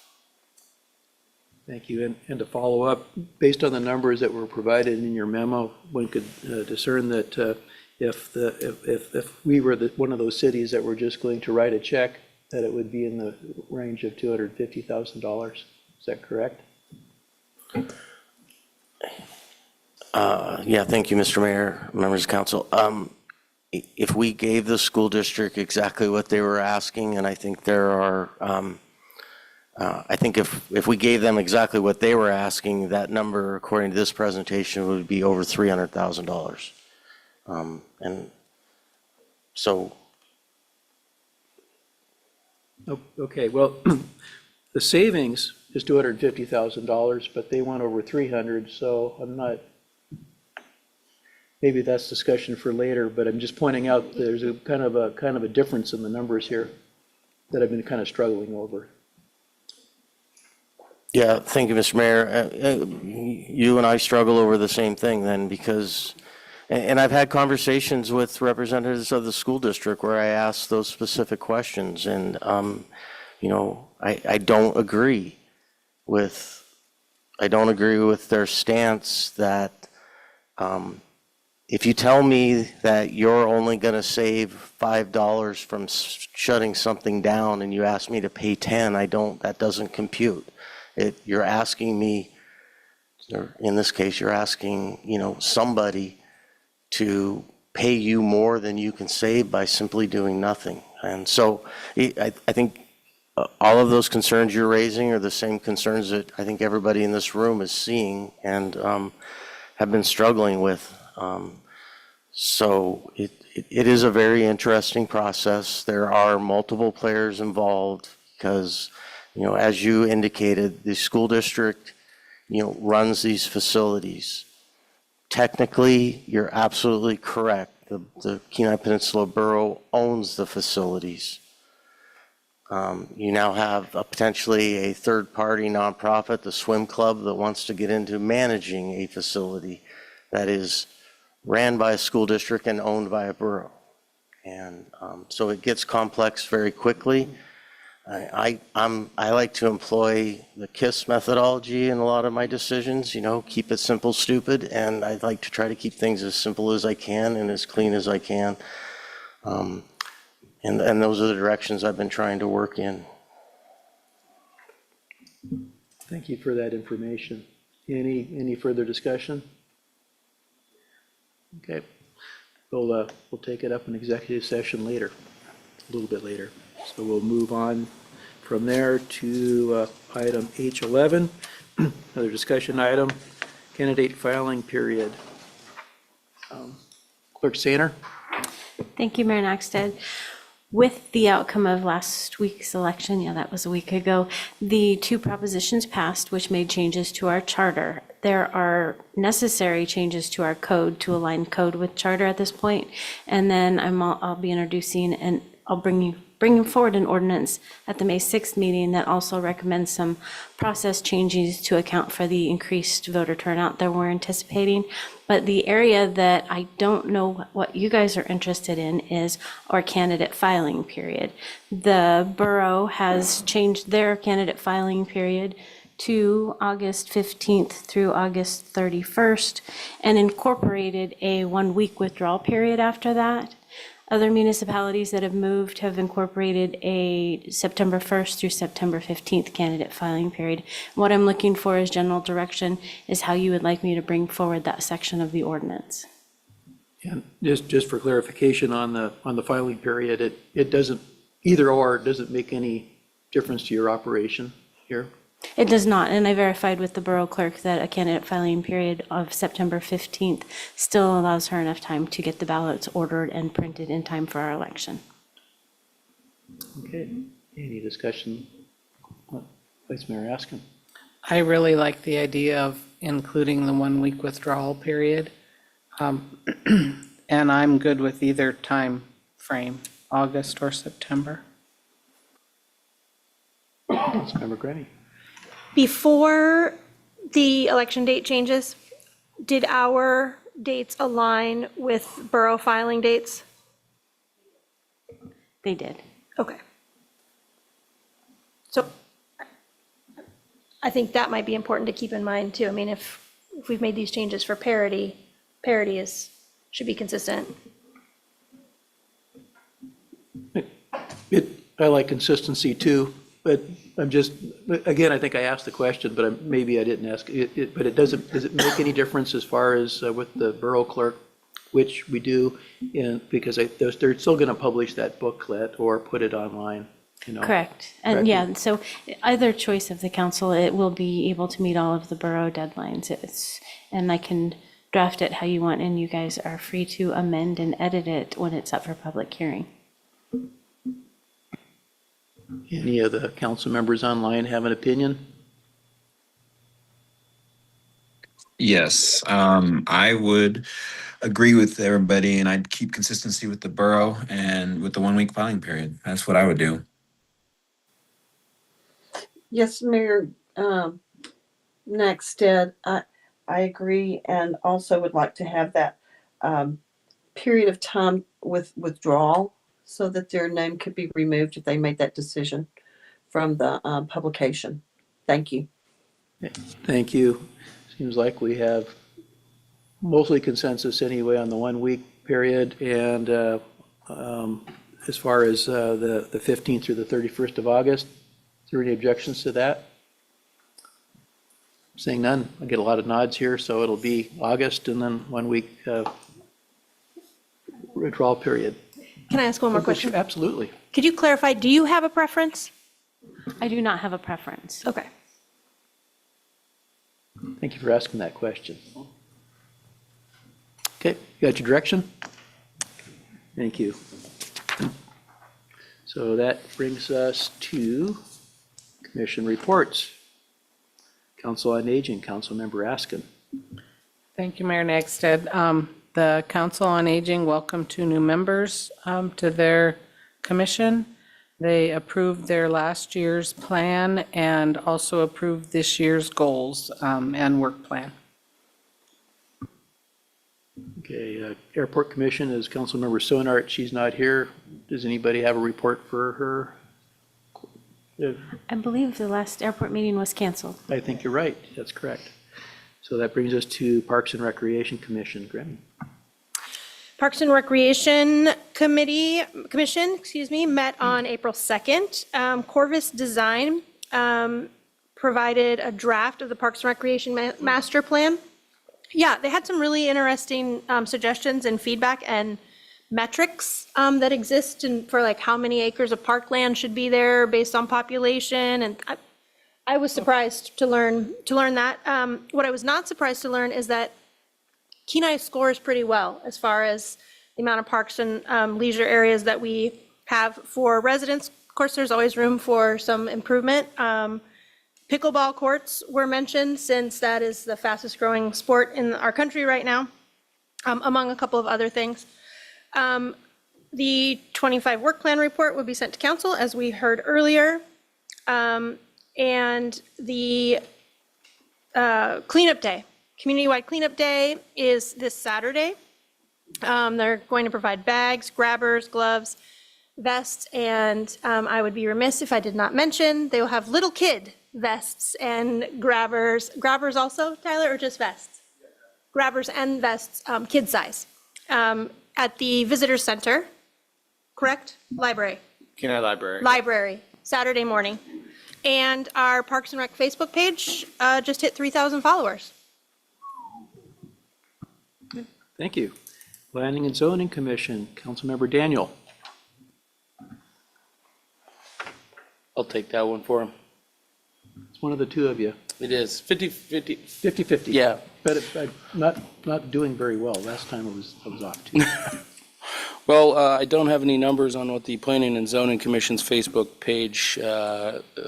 Thank you. And to follow up, based on the numbers that were provided in your memo, one could discern that if we were one of those cities that were just going to write a check, that it would be in the range of $250,000. Is that correct? Yeah, thank you, Mr. Mayor, members of council. If we gave the school district exactly what they were asking, and I think there are, I think if we gave them exactly what they were asking, that number, according to this presentation, would be over $300,000. And so. Okay, well, the savings is $250,000, but they went over 300, so I'm not, maybe that's discussion for later, but I'm just pointing out there's a kind of a difference in the numbers here that I've been kind of struggling over. Yeah, thank you, Mr. Mayor. You and I struggle over the same thing then, because, and I've had conversations with representatives of the school district where I ask those specific questions, and I don't agree with their stance that if you tell me that you're only going to save $5 from shutting something down and you ask me to pay 10, that doesn't compute. You're asking me, or in this case, you're asking, somebody to pay you more than you can save by simply doing nothing. And so I think all of those concerns you're raising are the same concerns that I think everybody in this room is seeing and have been struggling with. So it is a very interesting process. There are multiple players involved because, as you indicated, the school district, runs these facilities. Technically, you're absolutely correct. The Kenai Peninsula Borough owns the facilities. You now have potentially a third-party nonprofit, the Swim Club, that wants to get into managing a facility that is ran by a school district and owned by a borough. And so it gets complex very quickly. I like to employ the KISS methodology in a lot of my decisions, keep it simple, stupid, and I like to try to keep things as simple as I can and as clean as I can. And those are the directions I've been trying to work in. Thank you for that information. Any further discussion? Okay, we'll take it up in executive session later, a little bit later. So we'll move on from there to item H11, another discussion item, candidate filing period. Clerk Sainer. Thank you, Mayor Nackstead. With the outcome of last week's election, that was a week ago, the two propositions passed, which made changes to our charter. There are necessary changes to our code to align code with charter at this point. And then I'll be introducing and I'll bring forward an ordinance at the May 6th meeting that also recommends some process changes to account for the increased voter turnout that we're anticipating. But the area that I don't know what you guys are interested in is our candidate filing period. The borough has changed their candidate filing period to August 15th through August 31st and incorporated a 1-week withdrawal period after that. Other municipalities that have moved have incorporated a September 1st through September 15th candidate filing period. What I'm looking for as general direction is how you would like me to bring forward that section of the ordinance. And just for clarification on the filing period, it doesn't, either or, it doesn't make any difference to your operation here? It does not, and I verified with the borough clerk that a candidate filing period of September 15th still allows her enough time to get the ballots ordered and printed in time for our election. Okay, any discussion? Vice Mayor Askin. I really like the idea of including the 1-week withdrawal period. And I'm good with either time frame, August or September. Councilmember Granny. Before the election date changes, did our dates align with borough filing dates? They did. Okay. So I think that might be important to keep in mind too. I mean, if we've made these changes for parity, parity should be consistent. I like consistency too, but I'm just, again, I think I asked the question, but maybe I didn't ask it, but does it make any difference as far as with the borough clerk, which we do, because they're still going to publish that booklet or put it online, you know? Correct. And yeah, so either choice of the council, it will be able to meet all of the borough deadlines. And I can draft it how you want, and you guys are free to amend and edit it when it's up for public hearing. Any of the council members online have an opinion? Yes, I would agree with everybody, and I'd keep consistency with the borough and with the 1-week filing period. That's what I would do. Yes, Mayor, Nackstead, I agree, and also would like to have that period of time with withdrawal so that their name could be removed if they made that decision from the publication. Thank you. Thank you. Seems like we have mostly consensus anyway on the 1-week period, and as far as the 15th through the 31st of August, is there any objections to that? Seeing none, I get a lot of nods here, so it'll be August and then 1-week withdrawal period. Can I ask one more question? Absolutely. Could you clarify, do you have a preference? I do not have a preference. Okay. Thank you for asking that question. Okay, you got your direction? Thank you. So that brings us to commission reports. Council on Aging, Councilmember Askin. Thank you, Mayor Nagstead. The Council on Aging welcomed 2 new members to their commission. They approved their last year's plan and also approved this year's goals and work plan. Okay, Airport Commission is Councilmember Sonart. She's not here. Does anybody have a report for her? I believe the last airport meeting was canceled. I think you're right. That's correct. So that brings us to Parks and Recreation Commission. Grammy. Parks and Recreation Commission, met on April 2nd. Corvus Design provided a draft of the Parks and Recreation Master Plan. Yeah, they had some really interesting suggestions and feedback and metrics that exist for like how many acres of parkland should be there based on population. And I was surprised to learn that. What I was not surprised to learn is that Kenai scores pretty well as far as the amount of parks and leisure areas that we have for residents. Of course, there's always room for some improvement. Pickleball courts were mentioned since that is the fastest growing sport in our country right now, among a couple of other things. The 25 work plan report would be sent to council, as we heard earlier. And the cleanup day, community-wide cleanup day is this Saturday. They're going to provide bags, grabbers, gloves, vests, and I would be remiss if I did not mention, they will have little kid vests and grabbers. Grabbers also, Tyler, or just vests? Grabbers and vests, kid size, at the visitor center, correct? Library. Kenai Library. Library, Saturday morning. And our Parks and Rec Facebook page just hit 3,000 followers. Thank you. Planning and Zoning Commission, Councilmember Daniel. I'll take that one for him. one of the two of you. It is 50-50. 50/50. Yeah. But I'm not doing very well. Last time I was off too. Well, I don't have any numbers on what the Planning and Zoning Commission's Facebook page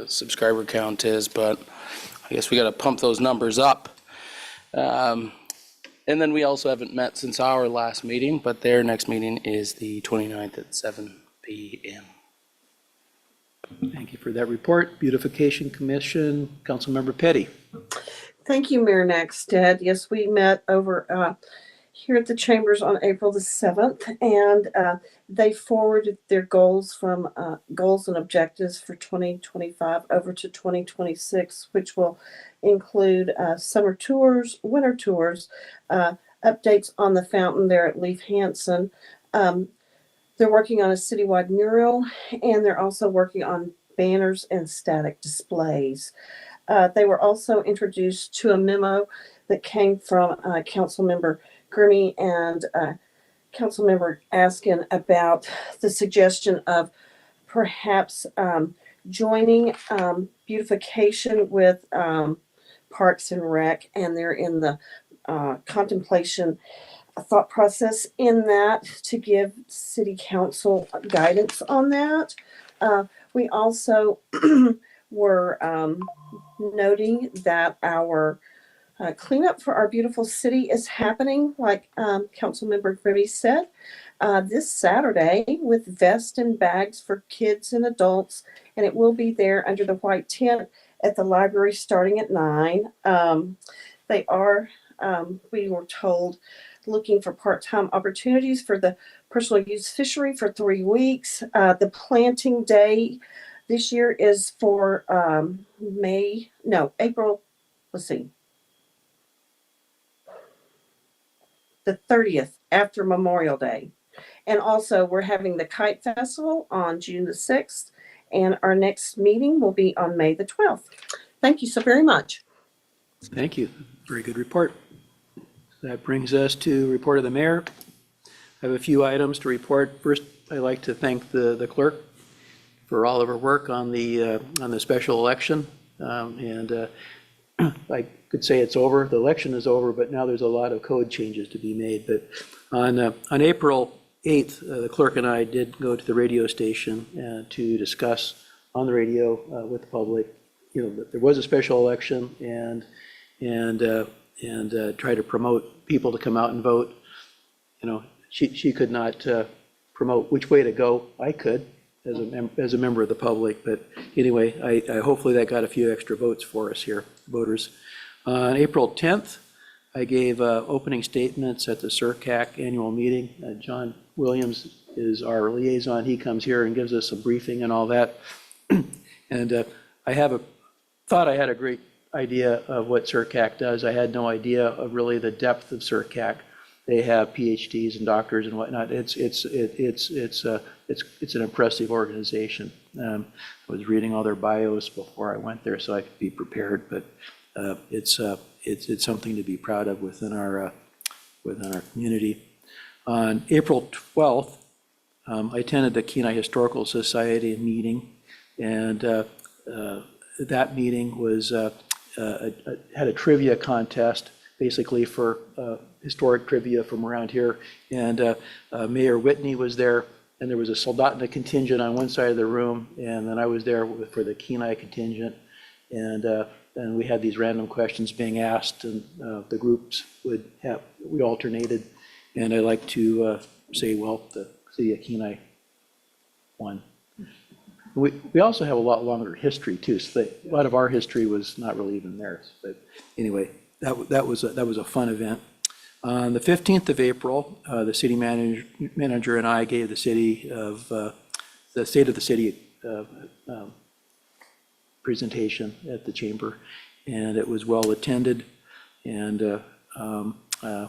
subscriber count is, but I guess we got to pump those numbers up. And then we also haven't met since our last meeting, but their next meeting is the 29th at 7 p.m. Thank you for that report. Beautification Commission, Councilmember Petty. Thank you, Mayor Nackstead. Yes, we met over here at the Chambers on April the 7th, and they forwarded their goals from goals and objectives for 2025 over to 2026, which will include summer tours, winter tours, updates on the fountain there at Leaf Hansen. They're working on a citywide mural, and they're also working on banners and static displays. They were also introduced to a memo that came from Councilmember Grimmy and Councilmember Askin about the suggestion of perhaps joining beautification with Parks and Rec, and they're in the contemplation thought process in that to give City Council guidance on that. We also were noting that our cleanup for our beautiful city is happening, like Councilmember Grimmy said, this Saturday with vests and bags for kids and adults, and it will be there under the white tent at the library starting at 9. They are, we were told, looking for part-time opportunities for the personal use fishery for 3 weeks. The planting day this year is for April, let's see, the 30th after Memorial Day. And also we're having the Kite Festival on June the 6th, and our next meeting will be on May the 12th. Thank you so very much. Thank you. Very good report. That brings us to report of the mayor. I have a few items to report. First, I'd like to thank the clerk for all of her work on the special election. I could say it's over. The election is over, but now there's a lot of code changes to be made. But on April 8th, the clerk and I did go to the radio station to discuss on the radio with the public, that there was a special election and try to promote people to come out and vote. She could not promote which way to go. I could as a member of the public, but anyway, I hopefully that got a few extra votes for us here, voters. On April 10th, I gave opening statements at the CERCAC annual meeting. John Williams is our liaison. He comes here and gives us a briefing and all that. And I thought I had a great idea of what CERCAC does. I had no idea of really the depth of CERCAC. They have PhDs and doctors and whatnot. It's an impressive organization. I was reading all their bios before I went there, so I could be prepared. But it's something to be proud of within our community. On April 12th, I attended the Kenai Historical Society meeting, and that meeting was had a trivia contest, basically for historic trivia from around here. And Mayor Whitney was there, and there was a Soldotna contingent on one side of the room, and then I was there for the Kenai contingent. And we had these random questions being asked, and the groups we alternated. And I like to say, well, the city of Kenai won. We also have a lot longer history too. So a lot of our history was not really even theirs. But anyway, that was a fun event. On the 15th of April, the city manager and I gave the State of the City presentation at the chamber, and it was well attended. And I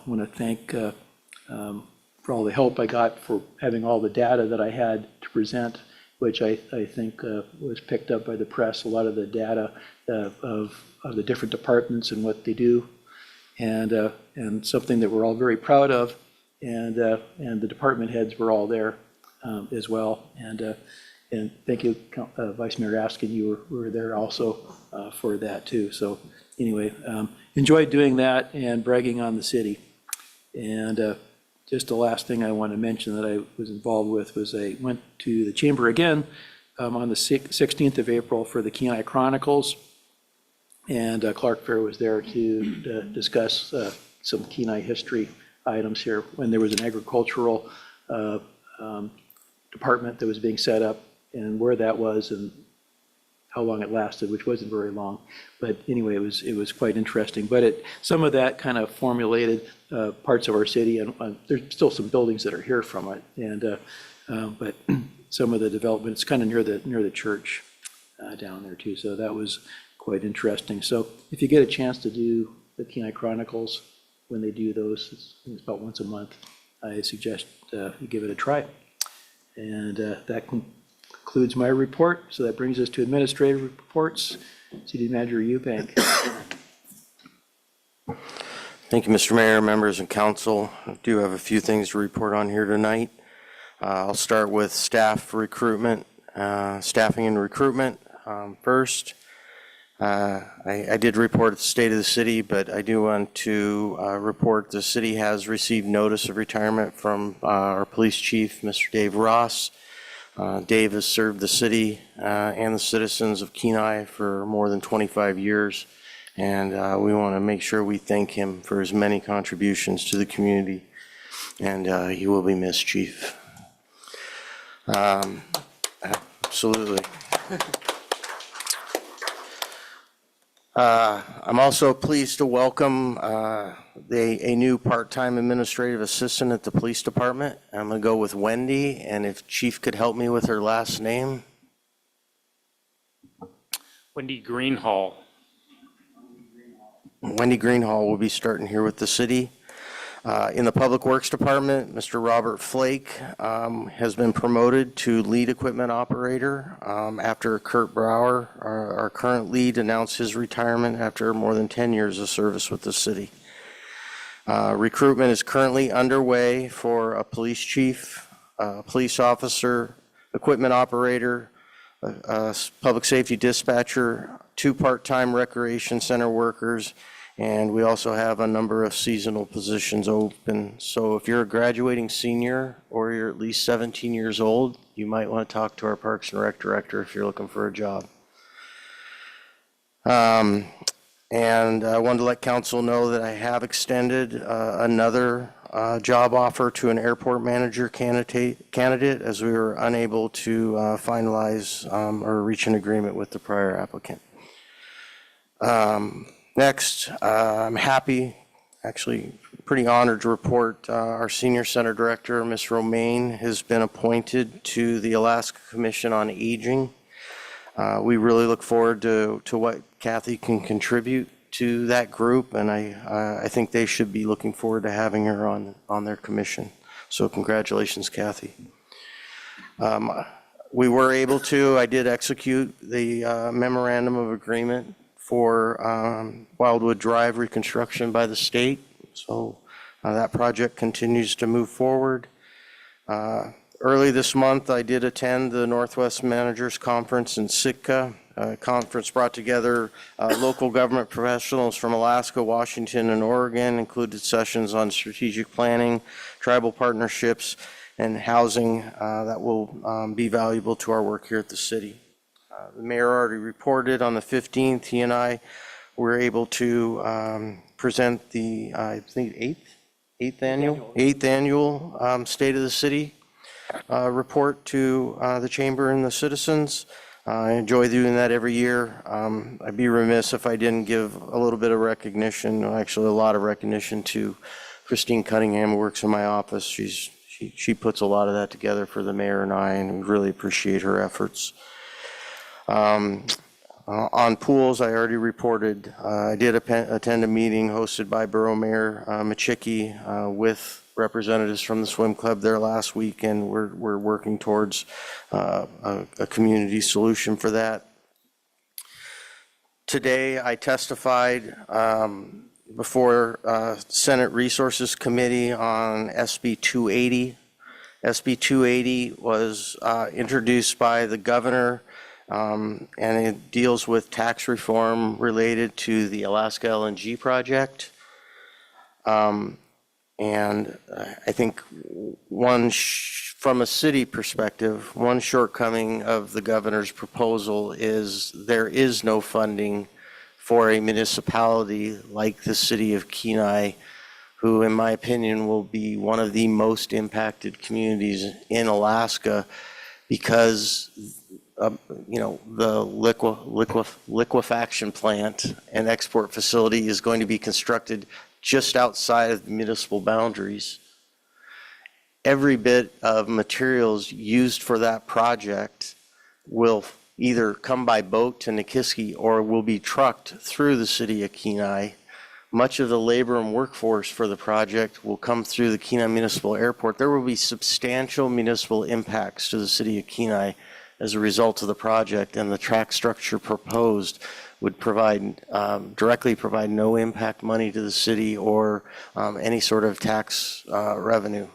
want to thank for all the help I got for having all the data that I had to present, which I think was picked up by the press, a lot of the data of the different departments and what they do, and something that we're all very proud of, and the department heads were all there as well, and And thank you, Vice Mayor Askin, you were there also for that too. So anyway, enjoyed doing that and bragging on the city. And just the last thing I want to mention that I was involved with was I went to the chamber again on the 16th of April for the Kenai Chronicles. And Clark Fair was there to discuss some Kenai history items here when there was an agricultural department that was being set up and where that was and how long it lasted, which wasn't very long. But anyway, it was quite interesting. But some of that kind of formulated parts of our city, and there's still some buildings that are here from it. And but some of the development, it's kind of near the church down there too. So that was quite interesting. So if you get a chance to do the Kenai Chronicles, when they do those, it's about once a month, I suggest you give it a try. And that concludes my report. So that brings us to administrative reports. City Manager Eubank. Thank you, Mr. Mayor, members and council. I do have a few things to report on here tonight. I'll start with staff recruitment, staffing and recruitment. First, I did report the state of the city, but I do want to report the city has received notice of retirement from our police chief, Mr. Dave Ross. Dave has served the city and the citizens of Kenai for more than 25 years, and we want to make sure we thank him for his many contributions to the community, and he will be missed, Chief. Absolutely. I'm also pleased to welcome a new part-time administrative assistant at the police department. I'm going to go with Wendy, and if Chief could help me with her last name. Wendy Greenhall. Wendy Greenhall will be starting here with the city. In the Public Works Department, Mr. Robert Flake has been promoted to lead equipment operator after Kurt Brower, our current lead, announced his retirement after more than 10 years of service with the city. Recruitment is currently underway for a police chief, police officer, equipment operator, public safety dispatcher, 2 part-time recreation center workers, and we also have a number of seasonal positions open. So if you're a graduating senior or you're at least 17 years old, you might want to talk to our Parks and Rec director if you're looking for a job. And I wanted to let council know that I have extended another job offer to an airport manager candidate as we were unable to finalize or reach an agreement with the prior applicant. Next, I'm happy, actually pretty honored to report our Senior Center Director, Ms. Romaine, has been appointed to the Alaska Commission on Aging. We really look forward to what Kathy can contribute to that group, and I think they should be looking forward to having her on their commission. So congratulations, Kathy. We were able to, I did execute the memorandum of agreement for Wildwood Drive reconstruction by the state. So that project continues to move forward. Early this month, I did attend the Northwest Managers Conference in Sitka. A conference brought together local government professionals from Alaska, Washington, and Oregon, included sessions on strategic planning, tribal partnerships, and housing that will be valuable to our work here at the city. The mayor already reported on the 15th, he and I were able to present the, I think, eighth annual State of the City report to the chamber and the citizens. I enjoy doing that every year. I'd be remiss if I didn't give a little bit of recognition, actually a lot of recognition, to Christine Cunningham, who works in my office. She puts a lot of that together for the mayor and I, and we really appreciate her efforts. On pools, I already reported. I did attend a meeting hosted by Borough Mayor Machicki with representatives from the swim club there last week, and we're working towards a community solution for that. Today, I testified before Senate Resources Committee on SB 280. SB 280 was introduced by the governor, and it deals with tax reform related to the Alaska LNG project. And I think from a city perspective, one shortcoming of the governor's proposal is there is no funding for a municipality like the city of Kenai, who, in my opinion, will be one of the most impacted communities in Alaska because, the liquefaction plant and export facility is going to be constructed just outside of the municipal boundaries. Every bit of materials used for that project will either come by boat to Nikiski or will be trucked through the city of Kenai. Much of the labor and workforce for the project will come through the Kenai Municipal Airport. There will be substantial municipal impacts to the city of Kenai as a result of the project, and the track structure proposed would directly provide no impact money to the city or any sort of tax revenue.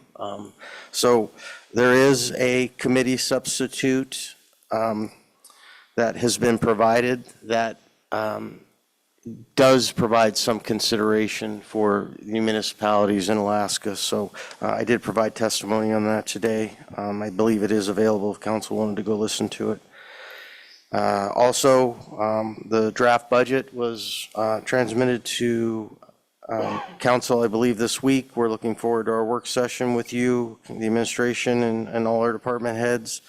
So there is a committee substitute that has been provided that does provide some consideration for the municipalities in Alaska. So I did provide testimony on that today. I believe it is available if council wanted to go listen to it. Also, the draft budget was transmitted to council, I believe, this week. We're looking forward to our work session with you, the administration, and all our department heads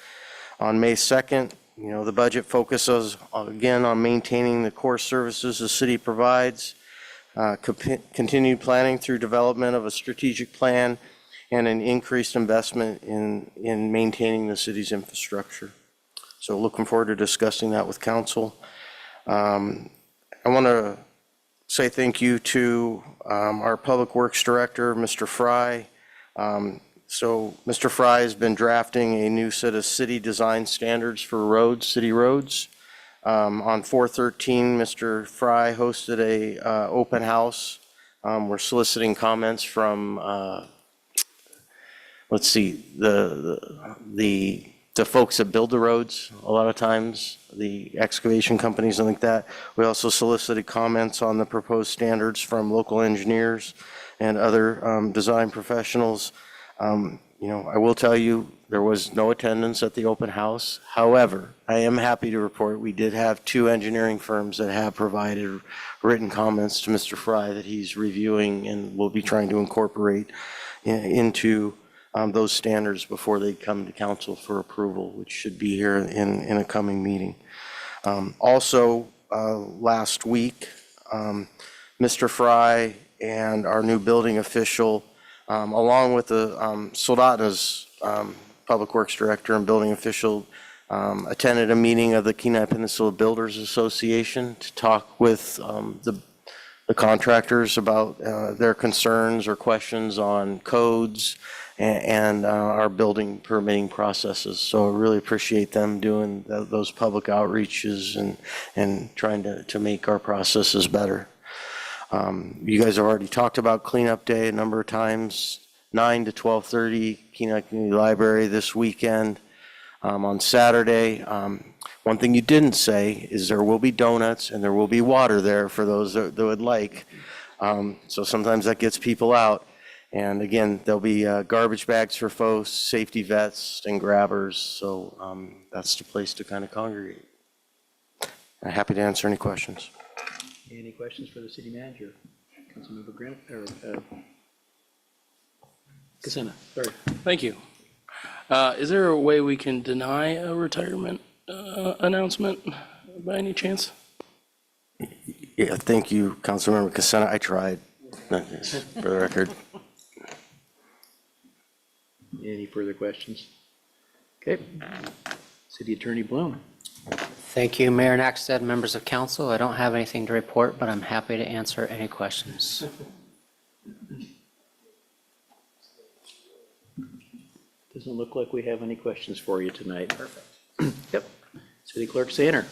on May 2nd. The budget focuses, again, on maintaining the core services the city provides, continued planning through development of a strategic plan, and an increased investment in maintaining the city's infrastructure. So looking forward to discussing that with council. I want to say thank you to our Public Works Director, Mr. Fry. So Mr. Fry has been drafting a new set of city design standards for roads, city roads. On 4/13, Mr. Fry hosted a open house. We're soliciting comments from, let's see, the folks that build the roads, a lot of times, the excavation companies and like that. We also solicited comments on the proposed standards from local engineers and other design professionals. I will tell you, there was no attendance at the open house. However, I am happy to report we did have 2 engineering firms that have provided written comments to Mr. Fry that he's reviewing and will be trying to incorporate into those standards before they come to council for approval, which should be here in a coming meeting. Also, last week, Mr. Fry and our new building official, along with the Soldotna's Public Works Director and building official, attended a meeting of the Kenai Peninsula Builders Association to talk with the contractors about their concerns or questions on codes and our building permitting processes. So I really appreciate them doing those public outreaches and trying to make our processes better. You guys have already talked about cleanup day a number of times, 9 to 12:30, Kenai Community Library this weekend. On Saturday, one thing you didn't say is there will be donuts and there will be water there for those that would like. So sometimes that gets people out. And again, there'll be garbage bags for folks, safety vests and grabbers. So that's the place to kind of congregate. I'm happy to answer any questions. Any questions for the city manager? Councilmember Grant, or Casina, sorry. Thank you. Is there a way we can deny a retirement announcement by any chance? Yeah, thank you, Councilmember Casina. I tried, for the record. Any further questions? Okay. City Attorney Bloom. Thank you, Mayor Nackstead, members of council. I don't have anything to report, but I'm happy to answer any questions. Doesn't look like we have any questions for you tonight. Perfect. Yep. City Clerk Sainer.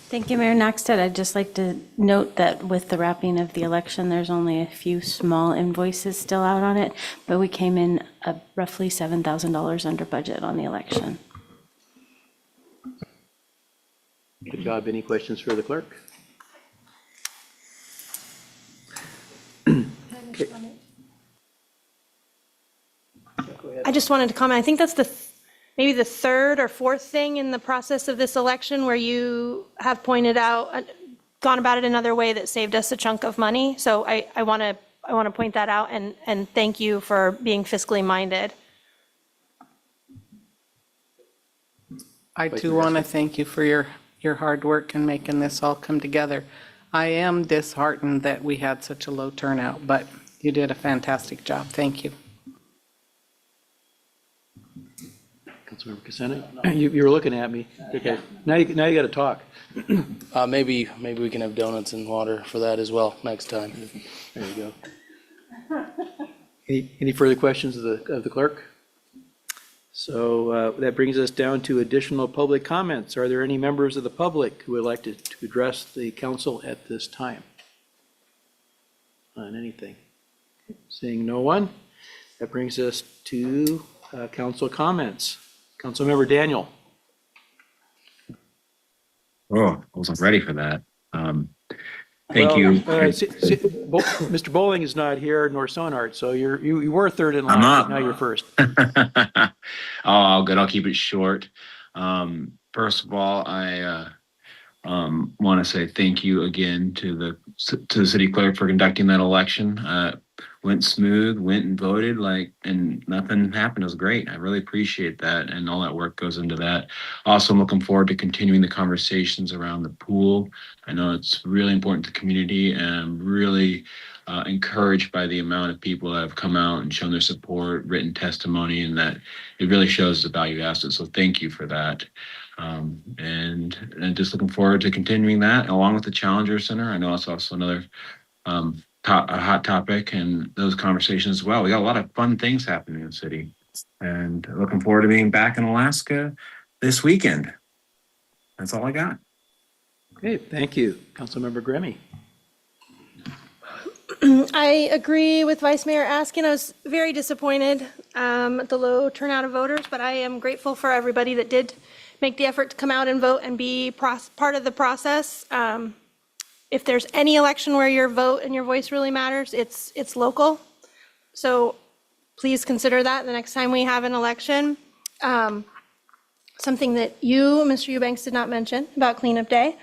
Thank you, Mayor Nackstead. I'd just like to note that with the wrapping of the election, there's only a few small invoices still out on it, but we came in roughly $7,000 under budget on the election. Good job. Any questions for the clerk? I just wanted to comment, I think that's maybe the third or fourth thing in the process of this election where you have pointed out, gone about it another way that saved us a chunk of money. So I want to point that out and thank you for being fiscally minded. I too want to thank you for your hard work in making this all come together. I am disheartened that we had such a low turnout, but you did a fantastic job. Thank you. Councilmember Casena? You were looking at me. Okay. Now you got to talk. Maybe we can have donuts and water for that as well next time. There you go. Any further questions of the clerk? So that brings us down to additional public comments. Are there any members of the public who would like to address the council at this time on anything? Seeing no one, that brings us to council comments. Councilmember Daniel. Oh, I wasn't ready for that. Thank you. Mr. Bowling is not here, nor Sonart, so you were third in line. I'm not. Now you're first. Oh, good. I'll keep it short. First of all, I want to say thank you again to the city clerk for conducting that election. Went smooth, went and voted and nothing happened. It was great. I really appreciate that, and all that work goes into that. Also, I'm looking forward to continuing the conversations around the pool. I know it's really important to the community, and I'm really encouraged by the amount of people that have come out and shown their support, written testimony, and that it really shows the value asset. So thank you for that. And just looking forward to continuing that along with the Challenger Center. I know it's also another a hot topic, and those conversations as well. We got a lot of fun things happening in the city, and looking forward to being back in Alaska this weekend. That's all I got. Okay, thank you. Councilmember Grimmy. I agree with Vice Mayor Askin. I was very disappointed at the low turnout of voters, but I am grateful for everybody that did make the effort to come out and vote and be part of the process. If there's any election where your vote and your voice really matters, it's local. So please consider that the next time we have an election. Something that Mr. Eubanks, did not mention about Cleanup Day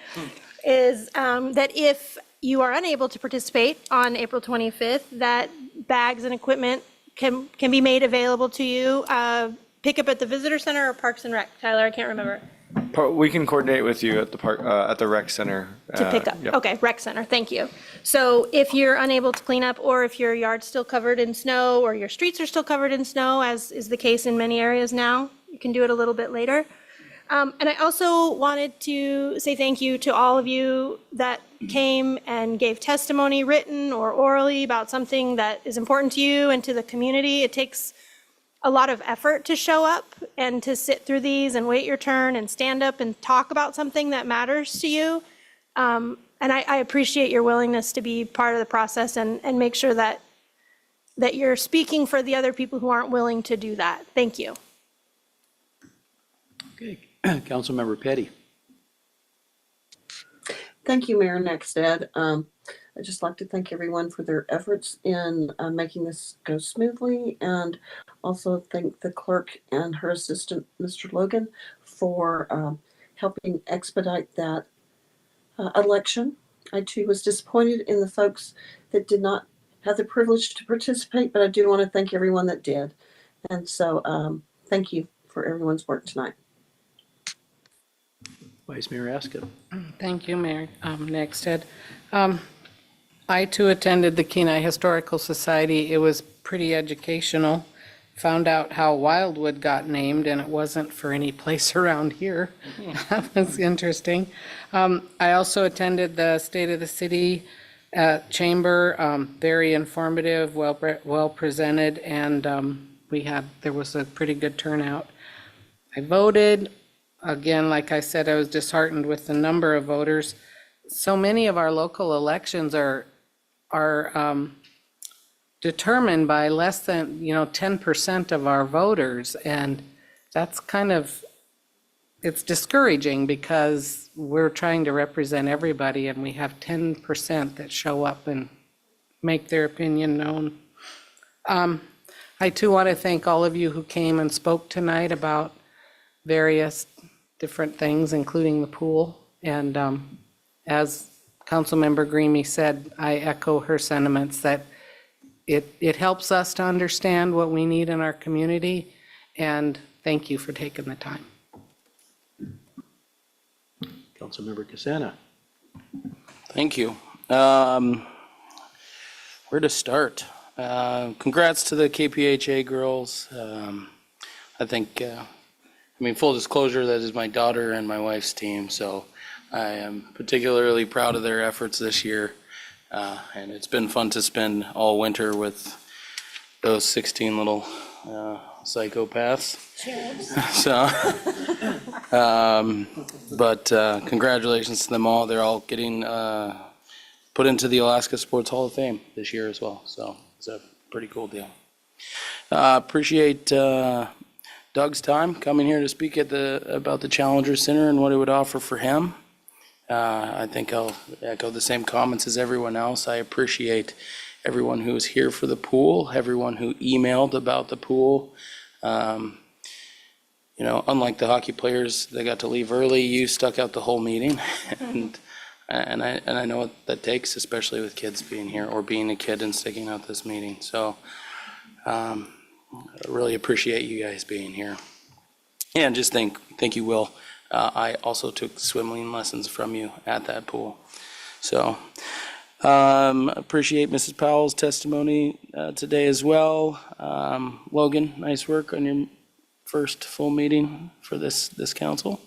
is that if you are unable to participate on April 25th, that bags and equipment can be made available to you. Pick up at the Visitor Center or Parks and Rec. Tyler, I can't remember. We can coordinate with you at the park, at the rec center. To pick up. Yep. Okay, rec center, thank you. So if you're unable to clean up, or if your yard's still covered in snow, or your streets are still covered in snow, as is the case in many areas now, you can do it a little bit later. And I also wanted to say thank you to all of you that came and gave testimony, written or orally, about something that is important to you and to the community. It takes a lot of effort to show up and to sit through these and wait your turn and stand up and talk about something that matters to you. And I appreciate your willingness to be part of the process and make sure that you're speaking for the other people who aren't willing to do that. Thank you. Okay, Councilmember Petty. Thank you, Mayor Nexted. I'd just like to thank everyone for their efforts in making this go smoothly, and also thank the clerk and her assistant, Mr. Logan, for helping expedite that election. I too was disappointed in the folks that did not have the privilege to participate, but I do want to thank everyone that did. And so thank you for everyone's work tonight. Vice Mayor Askin. Thank you, Mayor Nexted. I too attended the Kenai Historical Society. It was pretty educational. Found out how Wildwood got named, and it wasn't for any place around here. That was interesting. I also attended the State of the City Chamber. Very informative, well presented, and there was a pretty good turnout. I voted. Again, like I said, I was disheartened with the number of voters. So many of our local elections are determined by less than, 10% of our voters. And that's kind of, it's discouraging because we're trying to represent everybody and we have 10% that show up and make their opinion known. I too want to thank all of you who came and spoke tonight about various different things, including the pool. And as Councilmember Greemy said, I echo her sentiments that it helps us to understand what we need in our community. And thank you for taking the time. Councilmember Casana. Thank you. Where to start? Congrats to the KPHA girls. I think, full disclosure, that is my daughter and my wife's team, so I am particularly proud of their efforts this year. And it's been fun to spend all winter with those 16 little psychopaths. So, but congratulations to them all. They're all getting put into the Alaska Sports Hall of Fame this year as well. So it's a pretty cool deal. Appreciate Doug's time coming here to speak about the Challenger Center and what it would offer for him. I think I'll echo the same comments as everyone else. I appreciate everyone who was here for the pool, everyone who emailed about the pool. Unlike the hockey players that got to leave early, you stuck out the whole meeting. And I know what that takes, especially with kids being here or being a kid and sticking out this meeting. So I really appreciate you guys being here. And just thank you, Will. I also took swimming lessons from you at that pool. So appreciate Mrs. Powell's testimony today as well. Logan, nice work on your first full meeting for this council.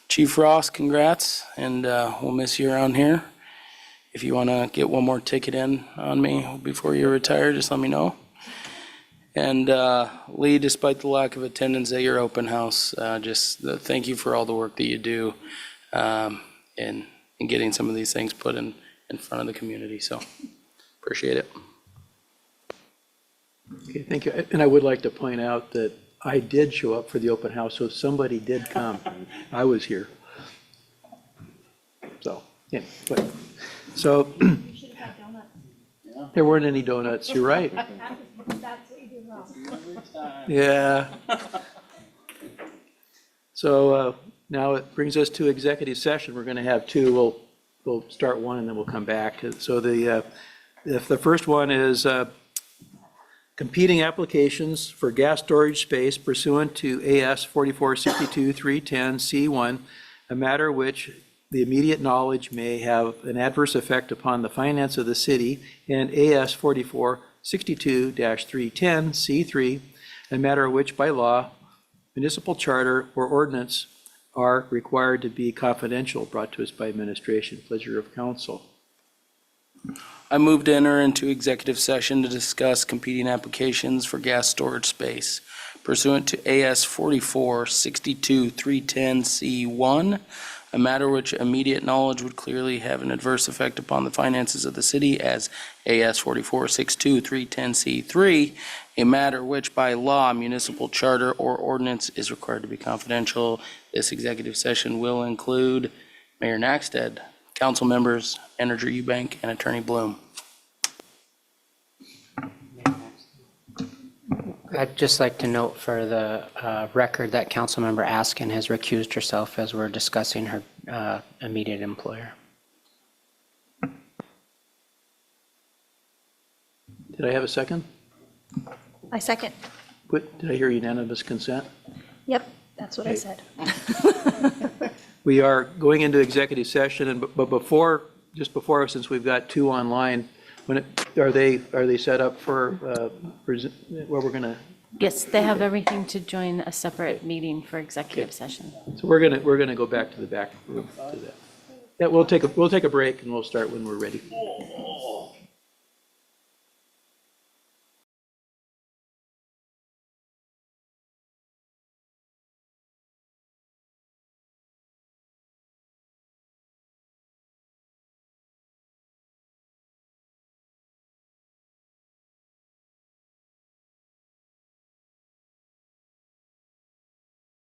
Chief Ross, congrats, and we'll miss you around here. If you want to get one more ticket in on me before you retire, just let me know. And Lee, despite the lack of attendance at your open house, thank you for all the work that you do in getting some of these things put in front of the community. So appreciate it. Okay, thank you. And I would like to point out that I did show up for the open house, so somebody did come. I was here. So, yeah, but, so there weren't any donuts, you're right. Yeah. So now it brings us to executive session. We're going to have two. We'll start one and then we'll come back. So if the first one is competing applications for gas storage space pursuant to AS 4462-310C1, a matter which the immediate knowledge may have an adverse effect upon the finance of the city, and AS 4462-310C3, a matter which by law, municipal charter, or ordinance are required to be confidential, brought to us by administration. Pleasure of council. I move to enter into executive session to discuss competing applications for gas storage space pursuant to AS 4462-310C1, a matter which immediate knowledge would clearly have an adverse effect upon the finances of the city, as AS 4462-310C3, a matter which by law, municipal charter, or ordinance is required to be confidential. This executive session will include Mayor Nackstead, council members, Manager Eubank, and Attorney Bloom. I'd just like to note for the record that Councilmember Askin has recused herself as we're discussing her immediate employer. Did I have a second? I second. Did I hear unanimous consent? Yep, that's what I said. We are going into executive session, and but just before, since we've got two online, are they set up for where we're gonna? Yes, they have everything to join a separate meeting for executive session. So we're gonna go back to the back room to that. Yeah, we'll take a break and we'll start when we're ready.